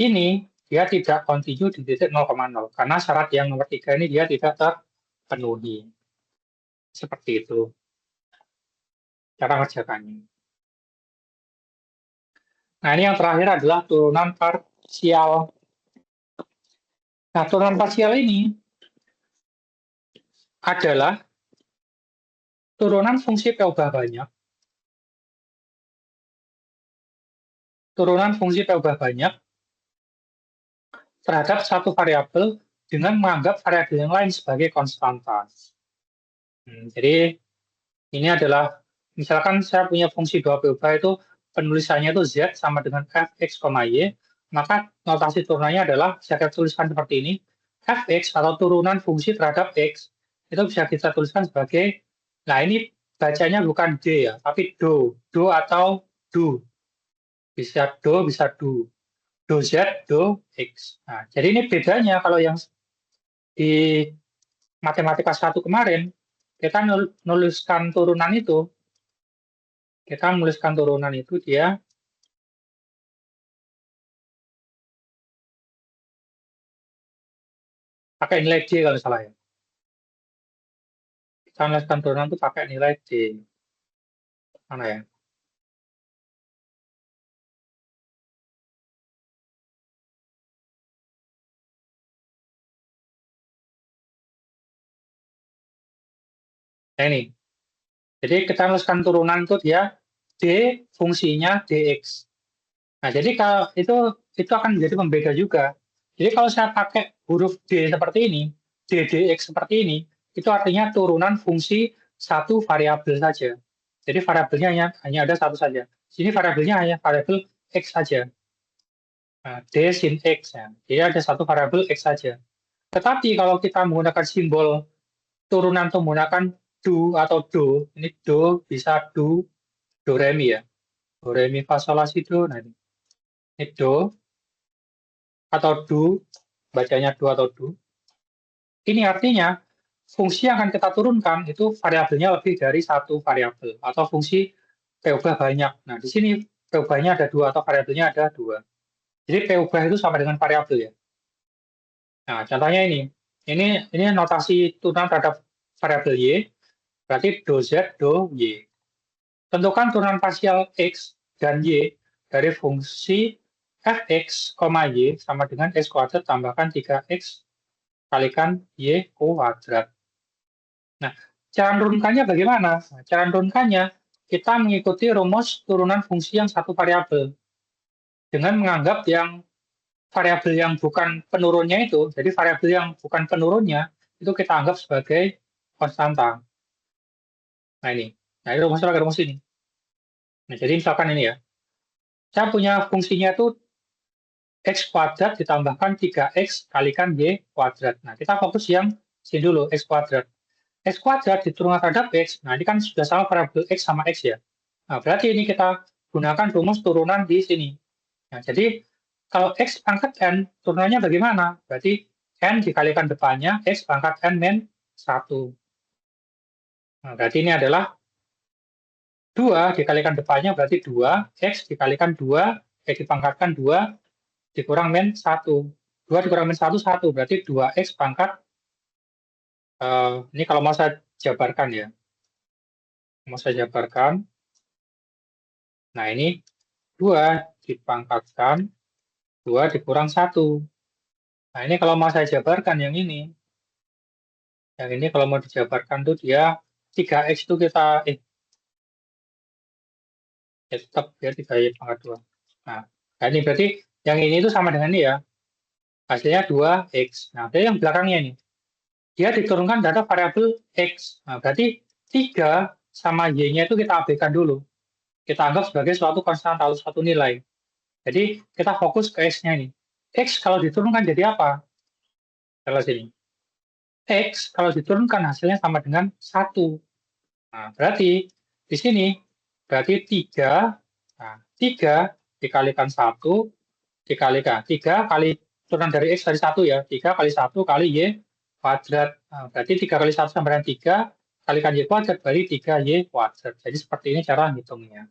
ini dia tidak continue di titik 0,0. Karena syarat yang nomor 3 ini dia tidak terpenuhi. Seperti itu cara mengerjakannya. Nah, ini yang terakhir adalah turunan parsial. Nah, turunan parsial ini adalah turunan fungsi P ubah banyak. Turunan fungsi P ubah banyak terhadap satu variabel dengan menganggap variabel yang lain sebagai konstanta. Jadi, ini adalah, misalkan saya punya fungsi 2P ubah itu, penulisannya itu Z sama dengan Fx, Y, maka notasi turunannya adalah, saya tuliskan seperti ini, Fx atau turunan fungsi terhadap X, itu bisa kita tuliskan sebagai, nah ini bacanya bukan D ya, tapi do. Do atau do. Bisa do, bisa do. Do Z, do X. Nah, jadi ini bedanya kalau yang di matematika 1 kemarin, kita nuliskan turunan itu, dia pakai nilai D kalau salah ya. Kita nuliskan turunan itu pakai nilai D. Mana ya? Nah ini. Jadi kita nuliskan turunan itu dia D fungsinya dx. Nah, jadi kalau itu akan menjadi pembeda juga. Jadi kalau saya pakai huruf D seperti ini, D dx seperti ini, itu artinya turunan fungsi satu variabel saja. Jadi variabelnya hanya ada satu saja. Sini variabelnya hanya variabel x saja. Nah, D sin x ya. Jadi ada satu variabel x saja. Tetapi kalau kita menggunakan simbol turunan itu menggunakan do atau do, ini do bisa do re mi ya. Do re mi fa sol la si do. Nah, ini do atau do, bacanya do atau do. Ini artinya fungsi yang akan kita turunkan itu variabelnya lebih dari satu variabel atau fungsi P ubah banyak. Nah, di sini P ubahnya ada dua atau variabelnya ada dua. Jadi P ubah itu sama dengan variabel ya. Nah, contohnya ini. Ini notasi turunan terhadap variabel Y, berarti do Z, do Y. Tentukan turunan parsial X dan Y dari fungsi fx, y sama dengan x kuadrat tambahkan 3x kalikan y kuadrat. Nah, cara menurunkannya bagaimana? Nah, cara menurunkannya, kita mengikuti rumus turunan fungsi yang satu variabel. Dengan menganggap yang variabel yang bukan penurunnya itu, jadi variabel yang bukan penurunnya, itu kita anggap sebagai konstanta. Nah ini rumusnya pakai rumus ini. Nah, jadi misalkan ini ya, saya punya fungsinya itu x kuadrat ditambahkan 3x kalikan y kuadrat. Nah, kita fokus yang sini dulu, x kuadrat. X kuadrat diturunkan terhadap x, nah ini kan sudah sama variabel x sama x ya. Nah, berarti ini kita gunakan rumus turunan di sini. Nah, jadi kalau x pangkat n, turunannya bagaimana? Berarti n dikalikan depannya, x pangkat n min 1. Nah, berarti ini adalah 2 dikalikan depannya, berarti 2, x dikalikan 2, x dipangkatkan 2, dikurang min 1. 2 dikurang min 1, 1. Berarti 2x pangkat, ini kalau mau saya jabarkan ya. Mau saya jabarkan. Nah, ini 2 dipangkatkan, 2 dikurang 1. Nah, ini kalau mau saya jabarkan yang ini. Yang ini kalau mau dijabarkan tuh dia 3x itu kita, tetap ya 3y pangkat 2. Nah, ini berarti yang ini itu sama dengan ini ya. Hasilnya 2x. Nah, dari yang belakangnya ini. Dia diturunkan data variabel x. Nah, berarti 3 sama y-nya itu kita abaikan dulu. Kita anggap sebagai suatu konstanta atau suatu nilai. Jadi kita fokus ke x-nya ini. X kalau diturunkan jadi apa? Kalau sini. X kalau diturunkan hasilnya sama dengan 1. Nah, berarti di sini berarti 3, nah, 3 dikalikan 1 dikalikan 3 kali turunan dari x dari 1 ya. 3 kali 1 kali y kuadrat. Nah, berarti 3 kali 1 sama dengan 3 kalikan y kuadrat berarti 3y kuadrat. Jadi seperti ini cara ngitungnya.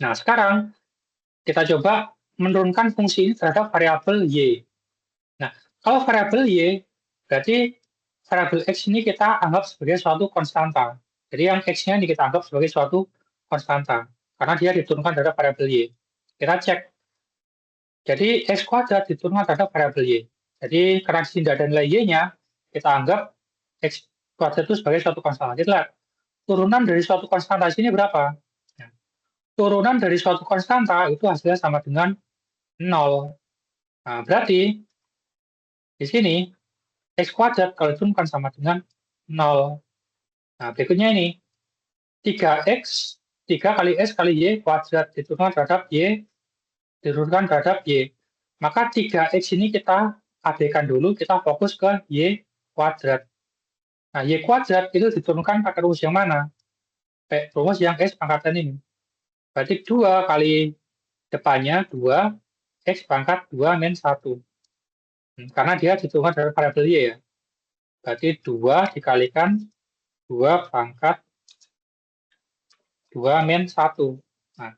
Nah, sekarang kita coba menurunkan fungsi ini terhadap variabel y. Nah, kalau variabel y, berarti variabel x ini kita anggap sebagai suatu konstanta. Jadi yang x-nya ini kita anggap sebagai suatu konstanta. Karena dia diturunkan terhadap variabel y. Kita cek. Jadi x kuadrat diturunkan terhadap variabel y. Jadi karena di sini tidak ada nilai y-nya, kita anggap x kuadrat itu sebagai suatu konstanta. Kita lihat, turunan dari suatu konstanta di sini berapa? Nah, turunan dari suatu konstanta itu hasilnya sama dengan 0. Nah, berarti di sini x kuadrat kalau diturunkan sama dengan 0. Nah, berikutnya ini 3x, 3 kali x kali y kuadrat diturunkan terhadap y, diturunkan terhadap y. Maka 3x ini kita abaikan dulu, kita fokus ke y kuadrat. Nah, Y kuadrat itu diturunkan pakai rumus yang mana? Rumus yang X pangkatan ini. Berarti 2 kali depannya 2, X pangkat 2 min 1. Karena dia diturunkan dari variabel Y ya. Berarti 2 dikalikan 2 pangkat 2 min 1. Nah,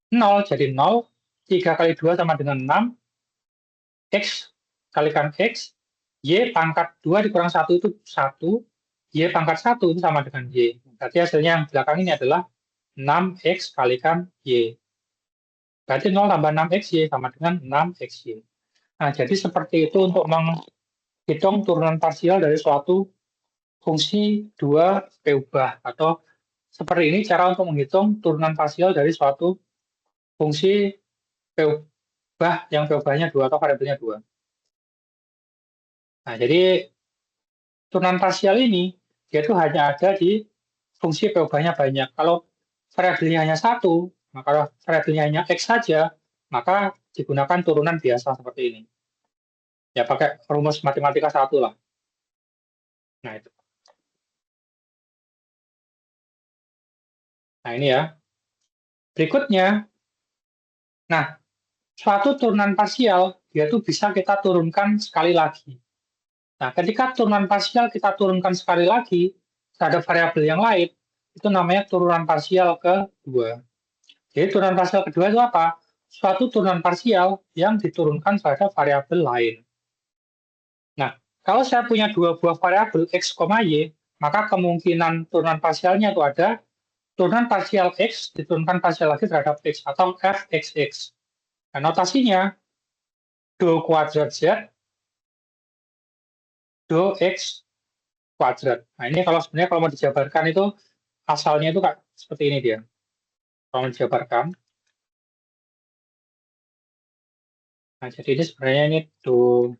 0 jadi 0. 3 kali 2 sama dengan 6. X kalikan X. Y pangkat 2 dikurang 1 itu 1. Y pangkat 1 itu sama dengan Y. Berarti hasilnya yang belakang ini adalah 6X kalikan Y. Berarti 0 tambah 6XY sama dengan 6XY. Nah, jadi seperti itu untuk menghitung turunan parsial dari suatu fungsi 2P ubah. Atau seperti ini cara untuk menghitung turunan parsial dari suatu fungsi P ubah yang P ubahnya 2 atau variabelnya 2. Nah, jadi turunan parsial ini dia itu hanya ada di fungsi P ubahnya banyak. Kalau variabelnya hanya 1, maka kalau variabelnya hanya X saja, maka digunakan turunan biasa seperti ini. Ya pakai rumus matematika 1 lah. Nah, itu. Nah, ini ya. Berikutnya, nah, suatu turunan parsial, dia tuh bisa kita turunkan sekali lagi. Nah, ketika turunan parsial kita turunkan sekali lagi, terhadap variabel yang lain, itu namanya turunan parsial kedua. Jadi turunan parsial kedua itu apa? Suatu turunan parsial yang diturunkan pada variabel lain. Nah, kalau saya punya dua buah variabel X, Y, maka kemungkinan turunan parsialnya itu ada turunan parsial X diturunkan parsial lagi terhadap X atau fxx. Nah, notasinya do kuadrat Z, do X kuadrat. Nah, ini kalau sebenarnya kalau mau dijabarkan itu asalnya itu Kak, seperti ini dia. Kalau mau dijabarkan. Nah, jadi ini sebenarnya ini do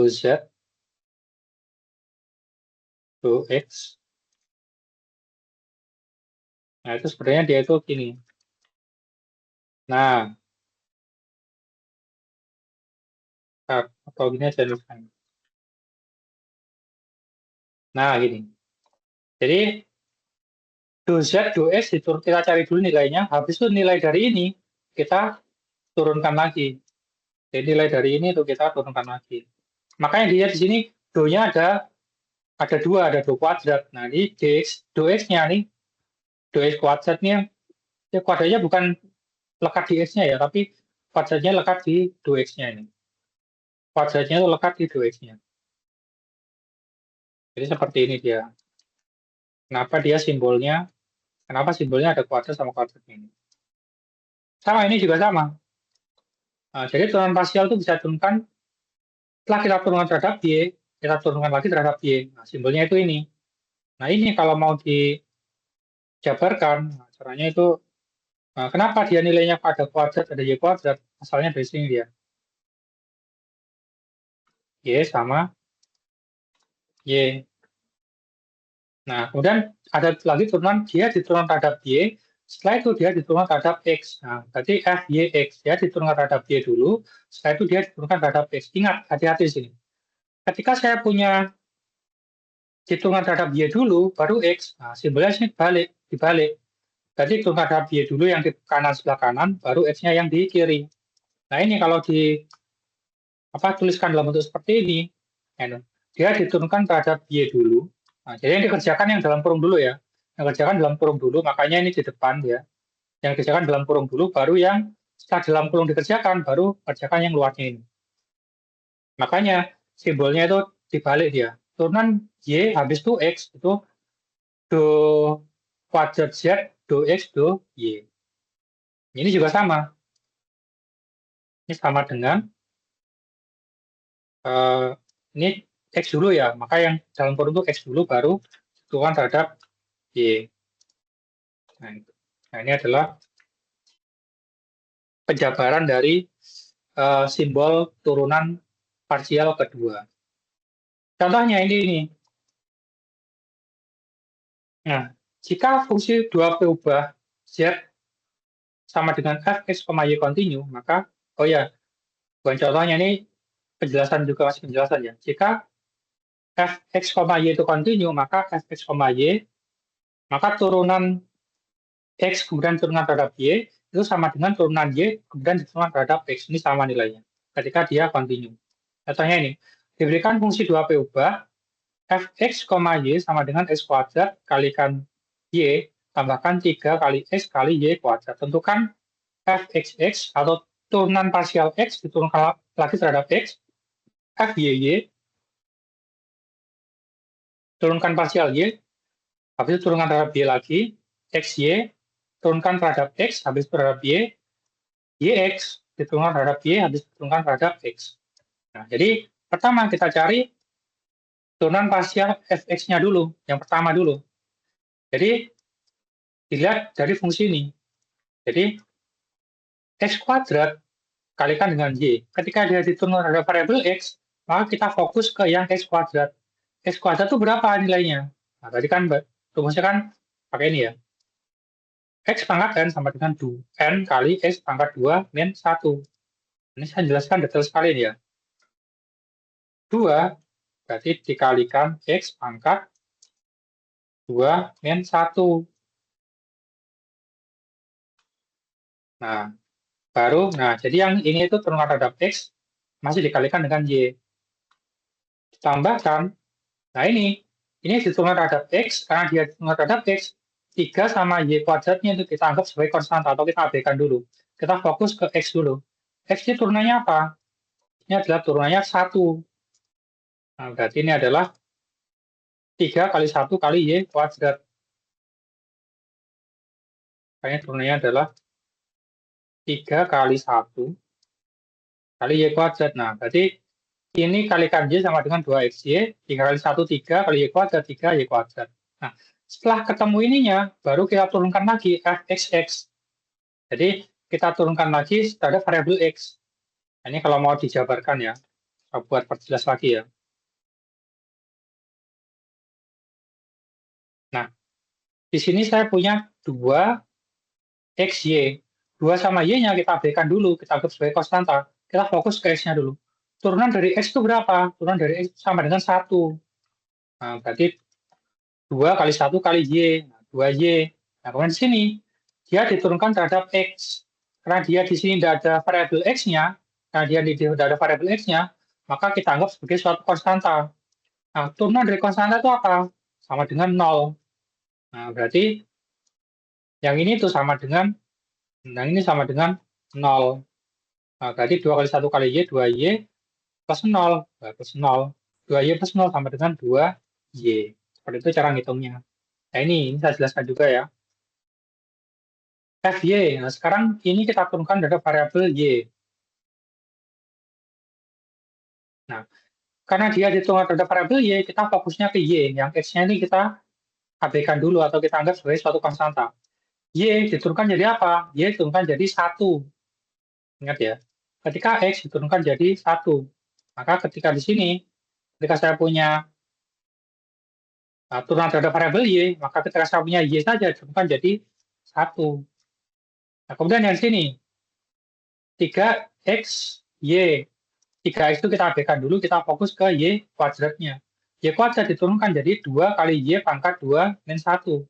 Z, do X. Nah, itu sebenarnya dia itu gini. Nah, atau gini aja dulu. Nah, gini. Jadi, do Z, do X, kita cari dulu nilainya. Habis itu nilai dari ini, kita turunkan lagi. Jadi nilai dari ini itu kita turunkan lagi. Makanya dia di sini do-nya ada dua, ada do kuadrat. Nah, ini dx, do x-nya nih, do x kuadratnya, ya kuadratnya bukan lekat di x-nya ya, tapi kuadratnya lekat di do x-nya ini. Kuadratnya itu lekat di do x-nya. Jadi seperti ini dia. Kenapa simbolnya ada kuadrat sama kuadrat ini. Sama, ini juga sama. Nah, jadi turunan parsial itu bisa turunkan, setelah kita turunkan terhadap Y, kita turunkan lagi terhadap Y. Nah, simbolnya itu ini. Nah, ini kalau mau dijabarkan, nah, caranya itu, nah, kenapa dia nilainya ada kuadrat, ada Y kuadrat, asalnya dari sini dia. Y sama Y. Nah, kemudian ada lagi turunan, dia diturunkan terhadap Y, setelah itu dia diturunkan terhadap X. Nah, berarti FYX, dia diturunkan terhadap Y dulu, setelah itu dia diturunkan terhadap X. Ingat, hati-hati di sini. Ketika saya punya diturunkan terhadap Y dulu, baru X, nah, simbolnya sini dibalik. Jadi diturunkan terhadap Y dulu yang di kanan sebelah kanan, baru X-nya yang di kiri. Nah, ini kalau tuliskan dalam bentuk seperti ini, dia diturunkan terhadap Y dulu. Nah, jadi yang dikerjakan yang dalam kurung dulu ya. Yang dikerjakan dalam kurung dulu, makanya ini di depan ya. Yang dikerjakan dalam kurung dulu, baru yang setelah dalam kurung dikerjakan, baru kerjakan yang luarnya ini. Makanya simbolnya itu dibalik dia. Turunan Y habis itu X, itu do kuadrat Z, do X, do Y. Ini juga sama. Ini sama dengan ini X dulu ya, maka yang dalam kurung itu X dulu, baru diturunkan terhadap Y. Nah, ini adalah penjabaran dari simbol turunan parsial kedua. Contohnya ini. Nah, jika fungsi 2P ubah Z sama dengan fx, y kontinu, maka, oh ya, bukan contohnya ini penjelasan juga masih penjelasan ya. Jika fx, y itu kontinu, maka fx, y, maka turunan x kemudian turunan terhadap y itu sama dengan turunan y kemudian turunan terhadap x. Ini sama nilainya ketika dia kontinu. Contohnya ini, diberikan fungsi 2p ubah fx, y sama dengan x kuadrat kalikan y tambahkan 3 kali x kali y kuadrat. Tentukan fxx atau turunan parsial x diturunkan lagi terhadap x, fyy turunkan parsial y, habis itu turunkan terhadap y lagi, xy turunkan terhadap x, habis itu terhadap y, yx diturunkan terhadap y, habis diturunkan terhadap x. Nah, jadi pertama kita cari turunan parsial fx-nya dulu, yang pertama dulu. Jadi dilihat dari fungsi ini. Jadi x kuadrat kalikan dengan y. Ketika dia diturunkan terhadap variabel x, maka kita fokus ke yang x kuadrat. X kuadrat itu berapa nilainya? Nah, tadi kan rumusnya kan pakai ini ya. X pangkat n sama dengan 2. N kali X pangkat 2 min 1. Ini saya jelaskan detail sekali ya. 2 berarti dikalikan X pangkat 2 min 1. Nah, jadi yang ini itu turunan terhadap X masih dikalikan dengan Y. Ditambahkan, nah ini diturunkan terhadap X, karena dia diturunkan terhadap X, 3 sama Y kuadratnya itu kita anggap sebagai konstanta atau kita abaikan dulu. Kita fokus ke X dulu. X ini turunannya apa? Ini adalah turunannya 1. Nah, berarti ini adalah 3 kali 1 kali Y kuadrat. Makanya turunannya adalah 3 kali 1 kali Y kuadrat. Nah, berarti ini kalikan Y sama dengan 2XY, 3 kali 1, 3 kali Y kuadrat, 3 Y kuadrat. Nah, setelah ketemu ininya, baru kita turunkan lagi fxx. Jadi, kita turunkan lagi terhadap variabel X. Nah, ini kalau mau dijabarkan ya, saya buat perjelas lagi ya. Nah, di sini saya punya 2XY. 2 sama Y-nya kita abaikan dulu, kita anggap sebagai konstanta. Kita fokus ke X-nya dulu. Turunan dari X itu berapa? Turunan dari X sama dengan 1. Nah, berarti 2 kali 1 kali Y. Nah, 2Y. Nah, kemudian di sini, dia diturunkan terhadap X. Karena dia di sini tidak ada variabel X-nya, maka kita anggap sebagai suatu konstanta. Nah, turunan dari konstanta itu apa? Sama dengan 0. Nah, berarti yang ini itu sama dengan, yang ini sama dengan 0. Nah, berarti 2 kali 1 kali Y, 2Y plus 0. Plus 0. 2Y plus 0 sama dengan 2Y. Seperti itu cara ngitungnya. Nah, ini saya jelaskan juga ya. Fy. Nah, sekarang ini kita turunkan dari variabel Y. Nah, karena dia diturunkan terhadap variabel Y, kita fokusnya ke Y. Yang X-nya ini kita abaikan dulu atau kita anggap sebagai suatu konstanta. Y diturunkan jadi apa? Y diturunkan jadi 1. Ingat ya, ketika X diturunkan jadi 1. Maka ketika di sini, ketika saya punya turunan terhadap variabel Y, maka ketika saya punya Y saja diturunkan jadi 1. Nah, kemudian yang sini, 3X, Y. 3X itu kita abaikan dulu, kita fokus ke Y kuadratnya. Y kuadrat diturunkan jadi 2 kali Y pangkat 2 min 1.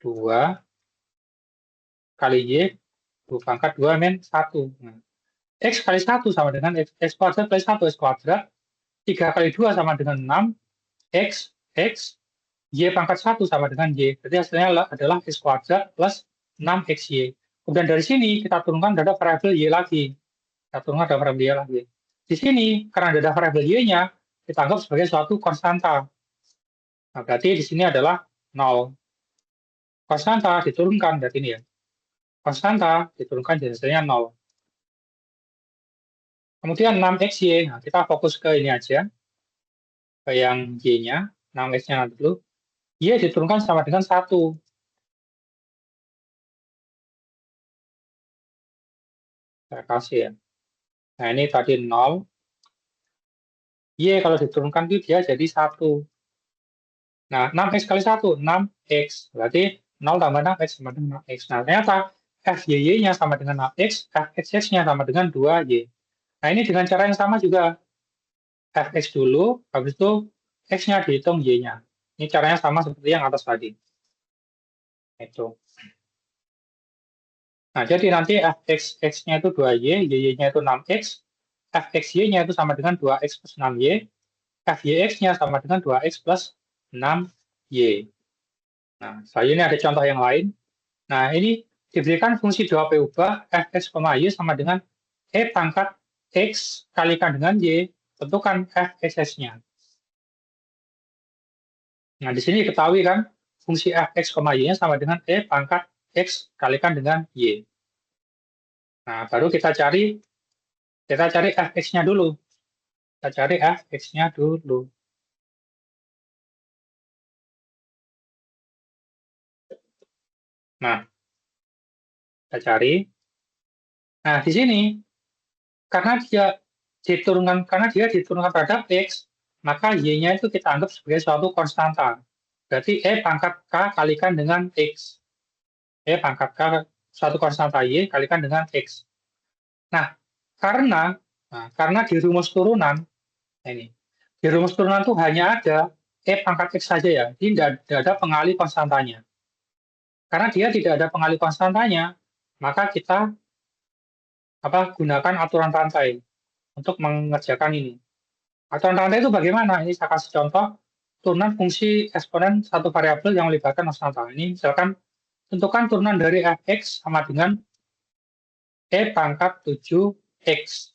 2 kali Y pangkat 2 min 1. Nah, X kali 1 sama dengan X kuadrat kali 1, X kuadrat. 3 kali 2 sama dengan 6. X, Y pangkat 1 sama dengan Y. Jadi hasilnya adalah X kuadrat plus 6XY. Kemudian dari sini kita turunkan dari variabel Y lagi. Kita turunkan dari variabel Y lagi. Di sini, karena ada variabel Y-nya, kita anggap sebagai suatu konstanta. Nah, berarti di sini adalah 0. Konstanta diturunkan dari ini ya. Konstanta diturunkan jadi hasilnya 0. Kemudian 6XY, nah kita fokus ke ini aja. Ke yang Y-nya, 6X-nya nanti dulu. Y diturunkan sama dengan 1. Saya kasih ya. Nah, ini tadi 0. Y kalau diturunkan itu dia jadi 1. Nah, 6X kali 1, 6X. Berarti 0 tambah 6X sama dengan 6X. Nah, ternyata FYY-nya sama dengan 6X, FXX-nya sama dengan 2Y. Nah, ini dengan cara yang sama juga. Fx dulu, habis itu x-nya dihitung y-nya. Ini caranya sama seperti yang atas tadi. Itu. Nah, jadi nanti fx x-nya itu 2y, y-nya itu 6x, fxy-nya itu sama dengan 2x plus 6y, fyx-nya sama dengan 2x plus 6y. Nah, saya ini ada contoh yang lain. Nah, ini diberikan fungsi 2p ubah fx, y sama dengan e pangkat x kalikan dengan y, tentukan fxx-nya. Nah, di sini diketahui kan, fungsi fx, y-nya sama dengan e pangkat x kalikan dengan y. Nah, baru kita cari fx-nya dulu. Kita cari fx-nya dulu. Nah, kita cari. Nah, di sini karena dia diturunkan terhadap x, maka y-nya itu kita anggap sebagai suatu konstanta. Berarti e pangkat k kalikan dengan x. E pangkat k suatu konstanta y kalikan dengan x. Nah, karena di rumus turunan ini, di rumus turunan itu hanya ada e pangkat x saja ya, tidak ada pengali konstantanya. Karena dia tidak ada pengali konstantanya, maka kita gunakan aturan rantai untuk mengerjakan ini. Aturan rantai itu bagaimana? Ini saya kasih contoh turunan fungsi eksponen satu variabel yang melibatkan konstanta. Ini misalkan tentukan turunan dari fx sama dengan e pangkat 7x.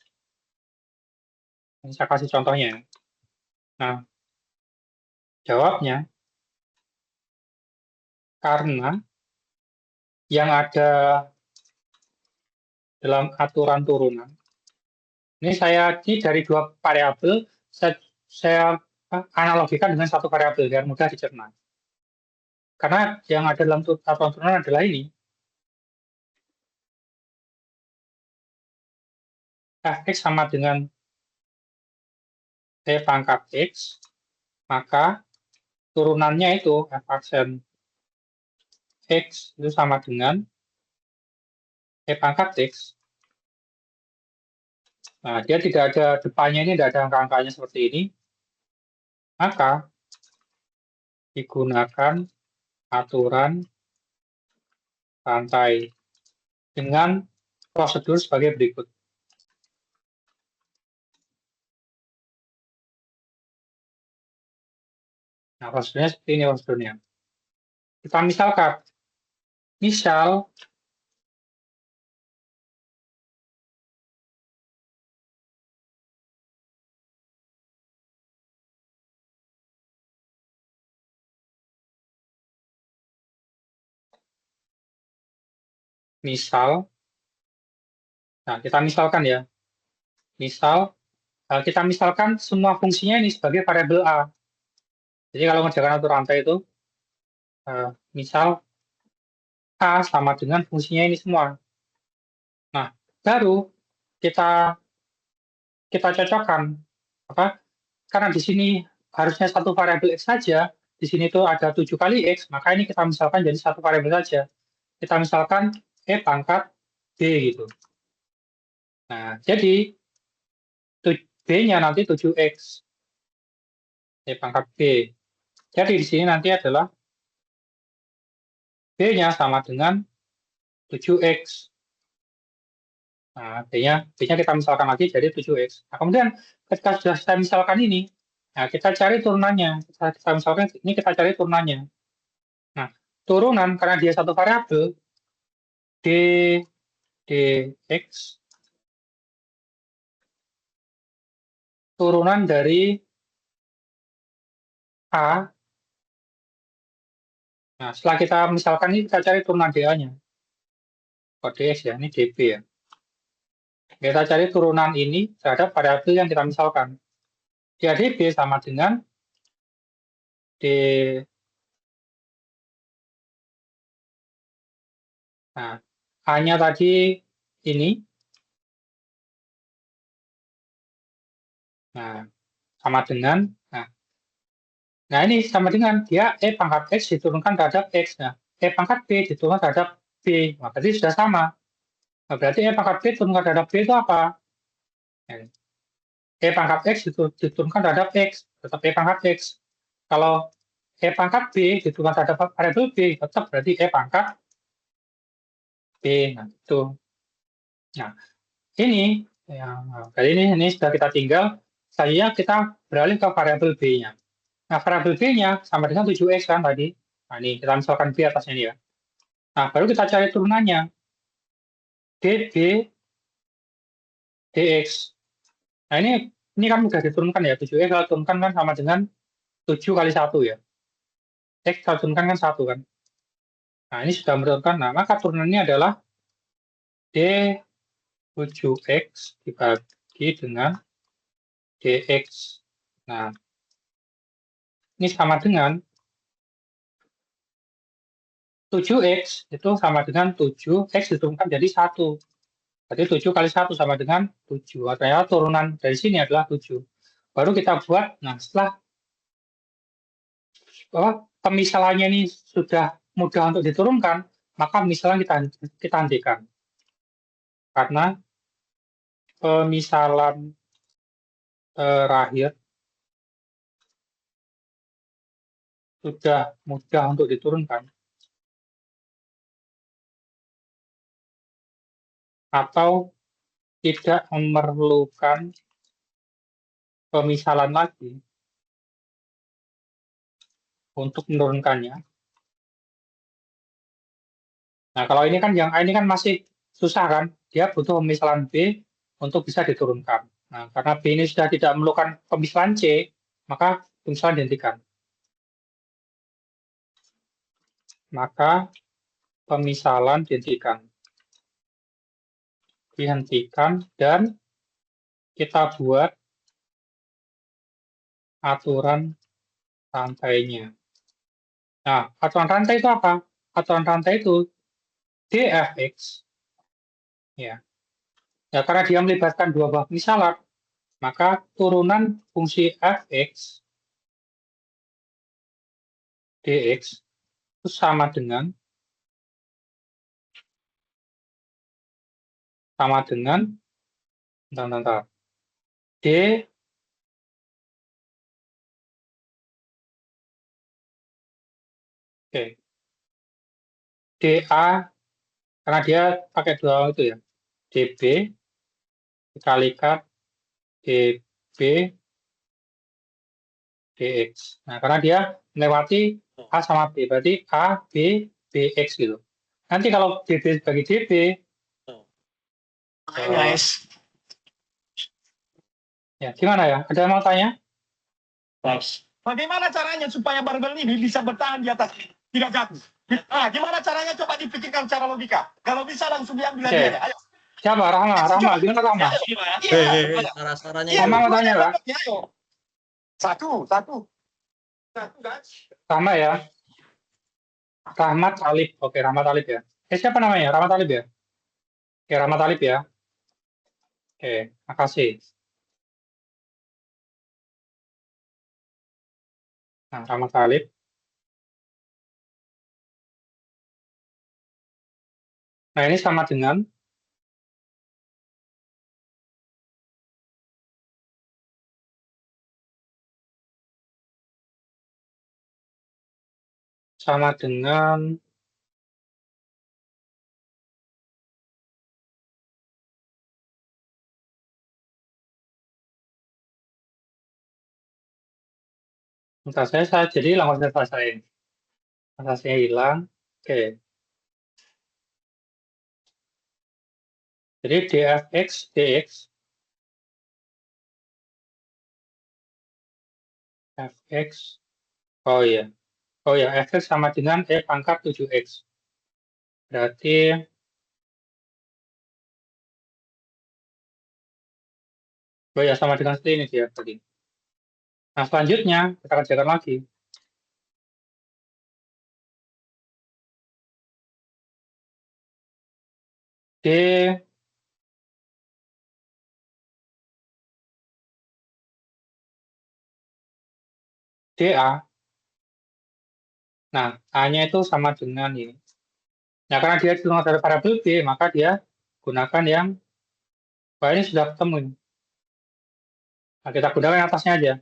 Ini saya kasih contohnya. Nah, jawabnya karena yang ada dalam aturan turunan. Ini dari dua variabel, saya analogikan dengan satu variabel biar mudah dicerna. Karena yang ada dalam aturan turunan adalah ini. Fx sama dengan e pangkat x, maka turunannya itu f aksen x itu sama dengan e pangkat x. Nah, dia tidak ada depannya ini, tidak ada angka-angkanya seperti ini. Maka digunakan aturan rantai dengan prosedur sebagai berikut. Nah, prosedurnya seperti ini prosedurnya. Kita misalkan, misal nah kita misalkan ya, kita misalkan semua fungsinya ini sebagai variabel a. Jadi kalau mengerjakan aturan rantai itu, misal a sama dengan fungsinya ini semua. Nah, baru kita cocokkan karena di sini harusnya satu variabel x saja, di sini itu ada 7 kali x, maka ini kita misalkan jadi satu variabel saja. Kita misalkan e pangkat b gitu. Nah, jadi b-nya nanti 7x. E pangkat b. Jadi di sini nanti adalah b-nya sama dengan 7x. Nah, b-nya kita misalkan lagi jadi 7x. Nah, kemudian ketika sudah kita misalkan ini, nah kita cari turunannya. Kita misalkan ini kita cari turunannya. Nah, turunan karena dia satu variabel dx turunan dari a. Nah, setelah kita misalkan ini kita cari turunan dA-nya. Dx ya, ini db ya. Kita cari turunan ini terhadap variabel yang kita misalkan. Dia db sama dengan d. Nah, a-nya tadi ini. Nah, sama dengan nah ini sama dengan dia e pangkat x diturunkan terhadap x. Nah, e pangkat b diturunkan terhadap b. Nah, berarti sudah sama. Nah, berarti e pangkat b diturunkan terhadap b itu apa? E pangkat X diturunkan terhadap X, tetap E pangkat X. Kalau E pangkat B diturunkan terhadap variabel B, tetap berarti E pangkat B. Nah, itu. Nah, ini, kali ini sudah kita tinggal, selanjutnya kita beralih ke variabel B-nya. Nah, variabel B-nya sama dengan 7X kan tadi. Nah, ini kita misalkan B atasnya ini ya. Nah, baru kita cari turunannya. DB DX. Nah, ini kan mudah diturunkan ya. 7X kalau turunkan kan sama dengan 7 kali 1 ya. X kalau turunkan kan 1 kan. Nah, ini sudah menurunkan. Nah, maka turunannya adalah D7X dibagi dengan DX. Nah, ini sama dengan 7X itu sama dengan 7X diturunkan jadi 1. Berarti 7 kali 1 sama dengan 7. Artinya turunan dari sini adalah 7. Baru kita buat, nah setelah pemisalannya ini sudah mudah untuk diturunkan, maka misalnya kita hentikan. Karena pemisalan terakhir sudah mudah untuk diturunkan. Atau tidak memerlukan pemisalan lagi untuk menurunkannya. Nah, kalau ini kan yang A ini kan masih susah kan, dia butuh pemisalan B untuk bisa diturunkan. Nah, karena B ini sudah tidak memerlukan pemisalan C, maka pemisalan dihentikan. Maka pemisalan dihentikan dan kita buat aturan rantainya. Nah, aturan rantai itu apa? Aturan rantai itu dfx, ya. Ya, karena dia melibatkan dua buah pemisalan, maka turunan fungsi fx dx itu sama dengan d dA karena dia pakai dua itu ya, dB dikalikan dB dx. Nah, karena dia melewati A sama B, berarti A, B, BX gitu. Nanti kalau dB bagi dB, Guys, ya gimana ya? Ada yang mau tanya? bagaimana caranya supaya barbel ini bisa bertahan di atas, tidak jatuh? Nah, gimana caranya coba dipikirkan secara logika. Kalau bisa langsung diambil Oke. aja. Ayo. Siapa? Rahma. Gimana Rahma? Sarah-saranya Iya, Rahma mau tanya lah. ayo. Satu, guys. Rahma ya. Rahmat Talib. Oke, Rahmat Talib ya. Siapa namanya? Rahmat Talib ya? Oke, Rahmat Talib ya. Oke, makasih. Nah, Rahmat Talib. Nah, ini sama dengan bentar, saya jadi langsung saya selesaiin. Masa saya hilang. Oke. Jadi dfx dx fx oh ya fx sama dengan e pangkat 7x. Berarti sama dengan seperti ini dia tadi. Nah, selanjutnya kita kerjakan lagi. D DA. Nah, A-nya itu sama dengan ini. Nah, karena dia diturunkan dari variabel B, maka dia gunakan yang ini sudah ketemu ini. Nah, kita gunakan yang atasnya aja.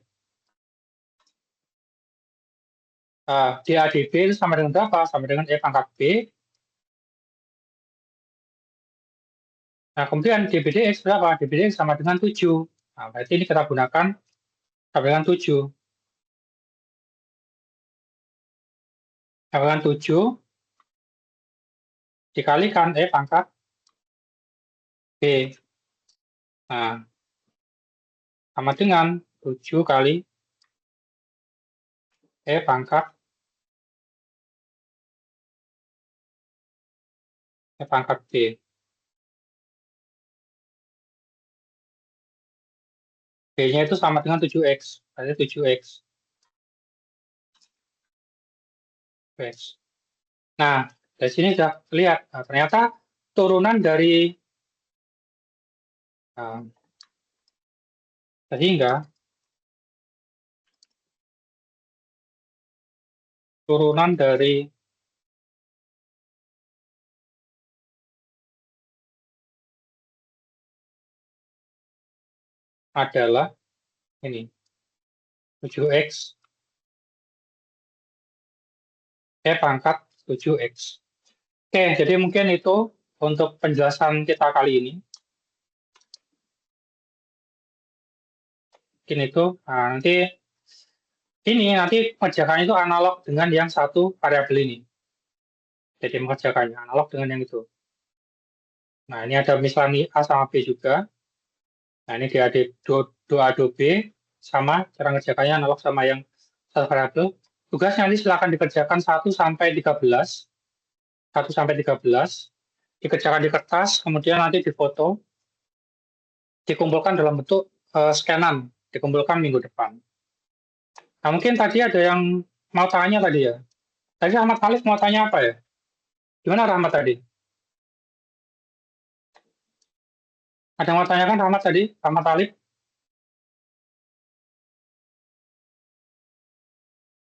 DADB itu sama dengan berapa? Sama dengan E pangkat B. Nah, kemudian DBDX berapa? DBDX sama dengan 7. Nah, berarti ini kita gunakan sama dengan 7. Sama dengan 7 dikalikan E pangkat B. Nah, sama dengan 7 kali E pangkat B. B-nya itu sama dengan 7X. Berarti 7X. Nah, dari sini sudah lihat. Nah, ternyata turunan dari sehingga turunan dari adalah ini 7X E pangkat 7X. Oke, jadi mungkin itu untuk penjelasan kita kali ini. Mungkin itu. Nah, nanti mengerjakan itu analog dengan yang satu variabel ini. Jadi mengerjakannya analog dengan yang itu. Nah, ini ada misalnya A sama B juga. Nah, ini dia ada 2A, 2B, sama cara mengerjakannya analog sama yang satu variabel. Tugasnya nanti silakan dikerjakan 1 sampai 13. 1 sampai 13. Dikerjakan di kertas, kemudian nanti difoto, dikumpulkan dalam bentuk scanan, dikumpulkan minggu depan. Nah, mungkin tadi ada yang mau tanya tadi ya. Tadi Rahmat Khalif mau tanya apa ya? Gimana Rahmat tadi? Ada yang mau tanyakan Rahmat tadi? Rahmat Khalif?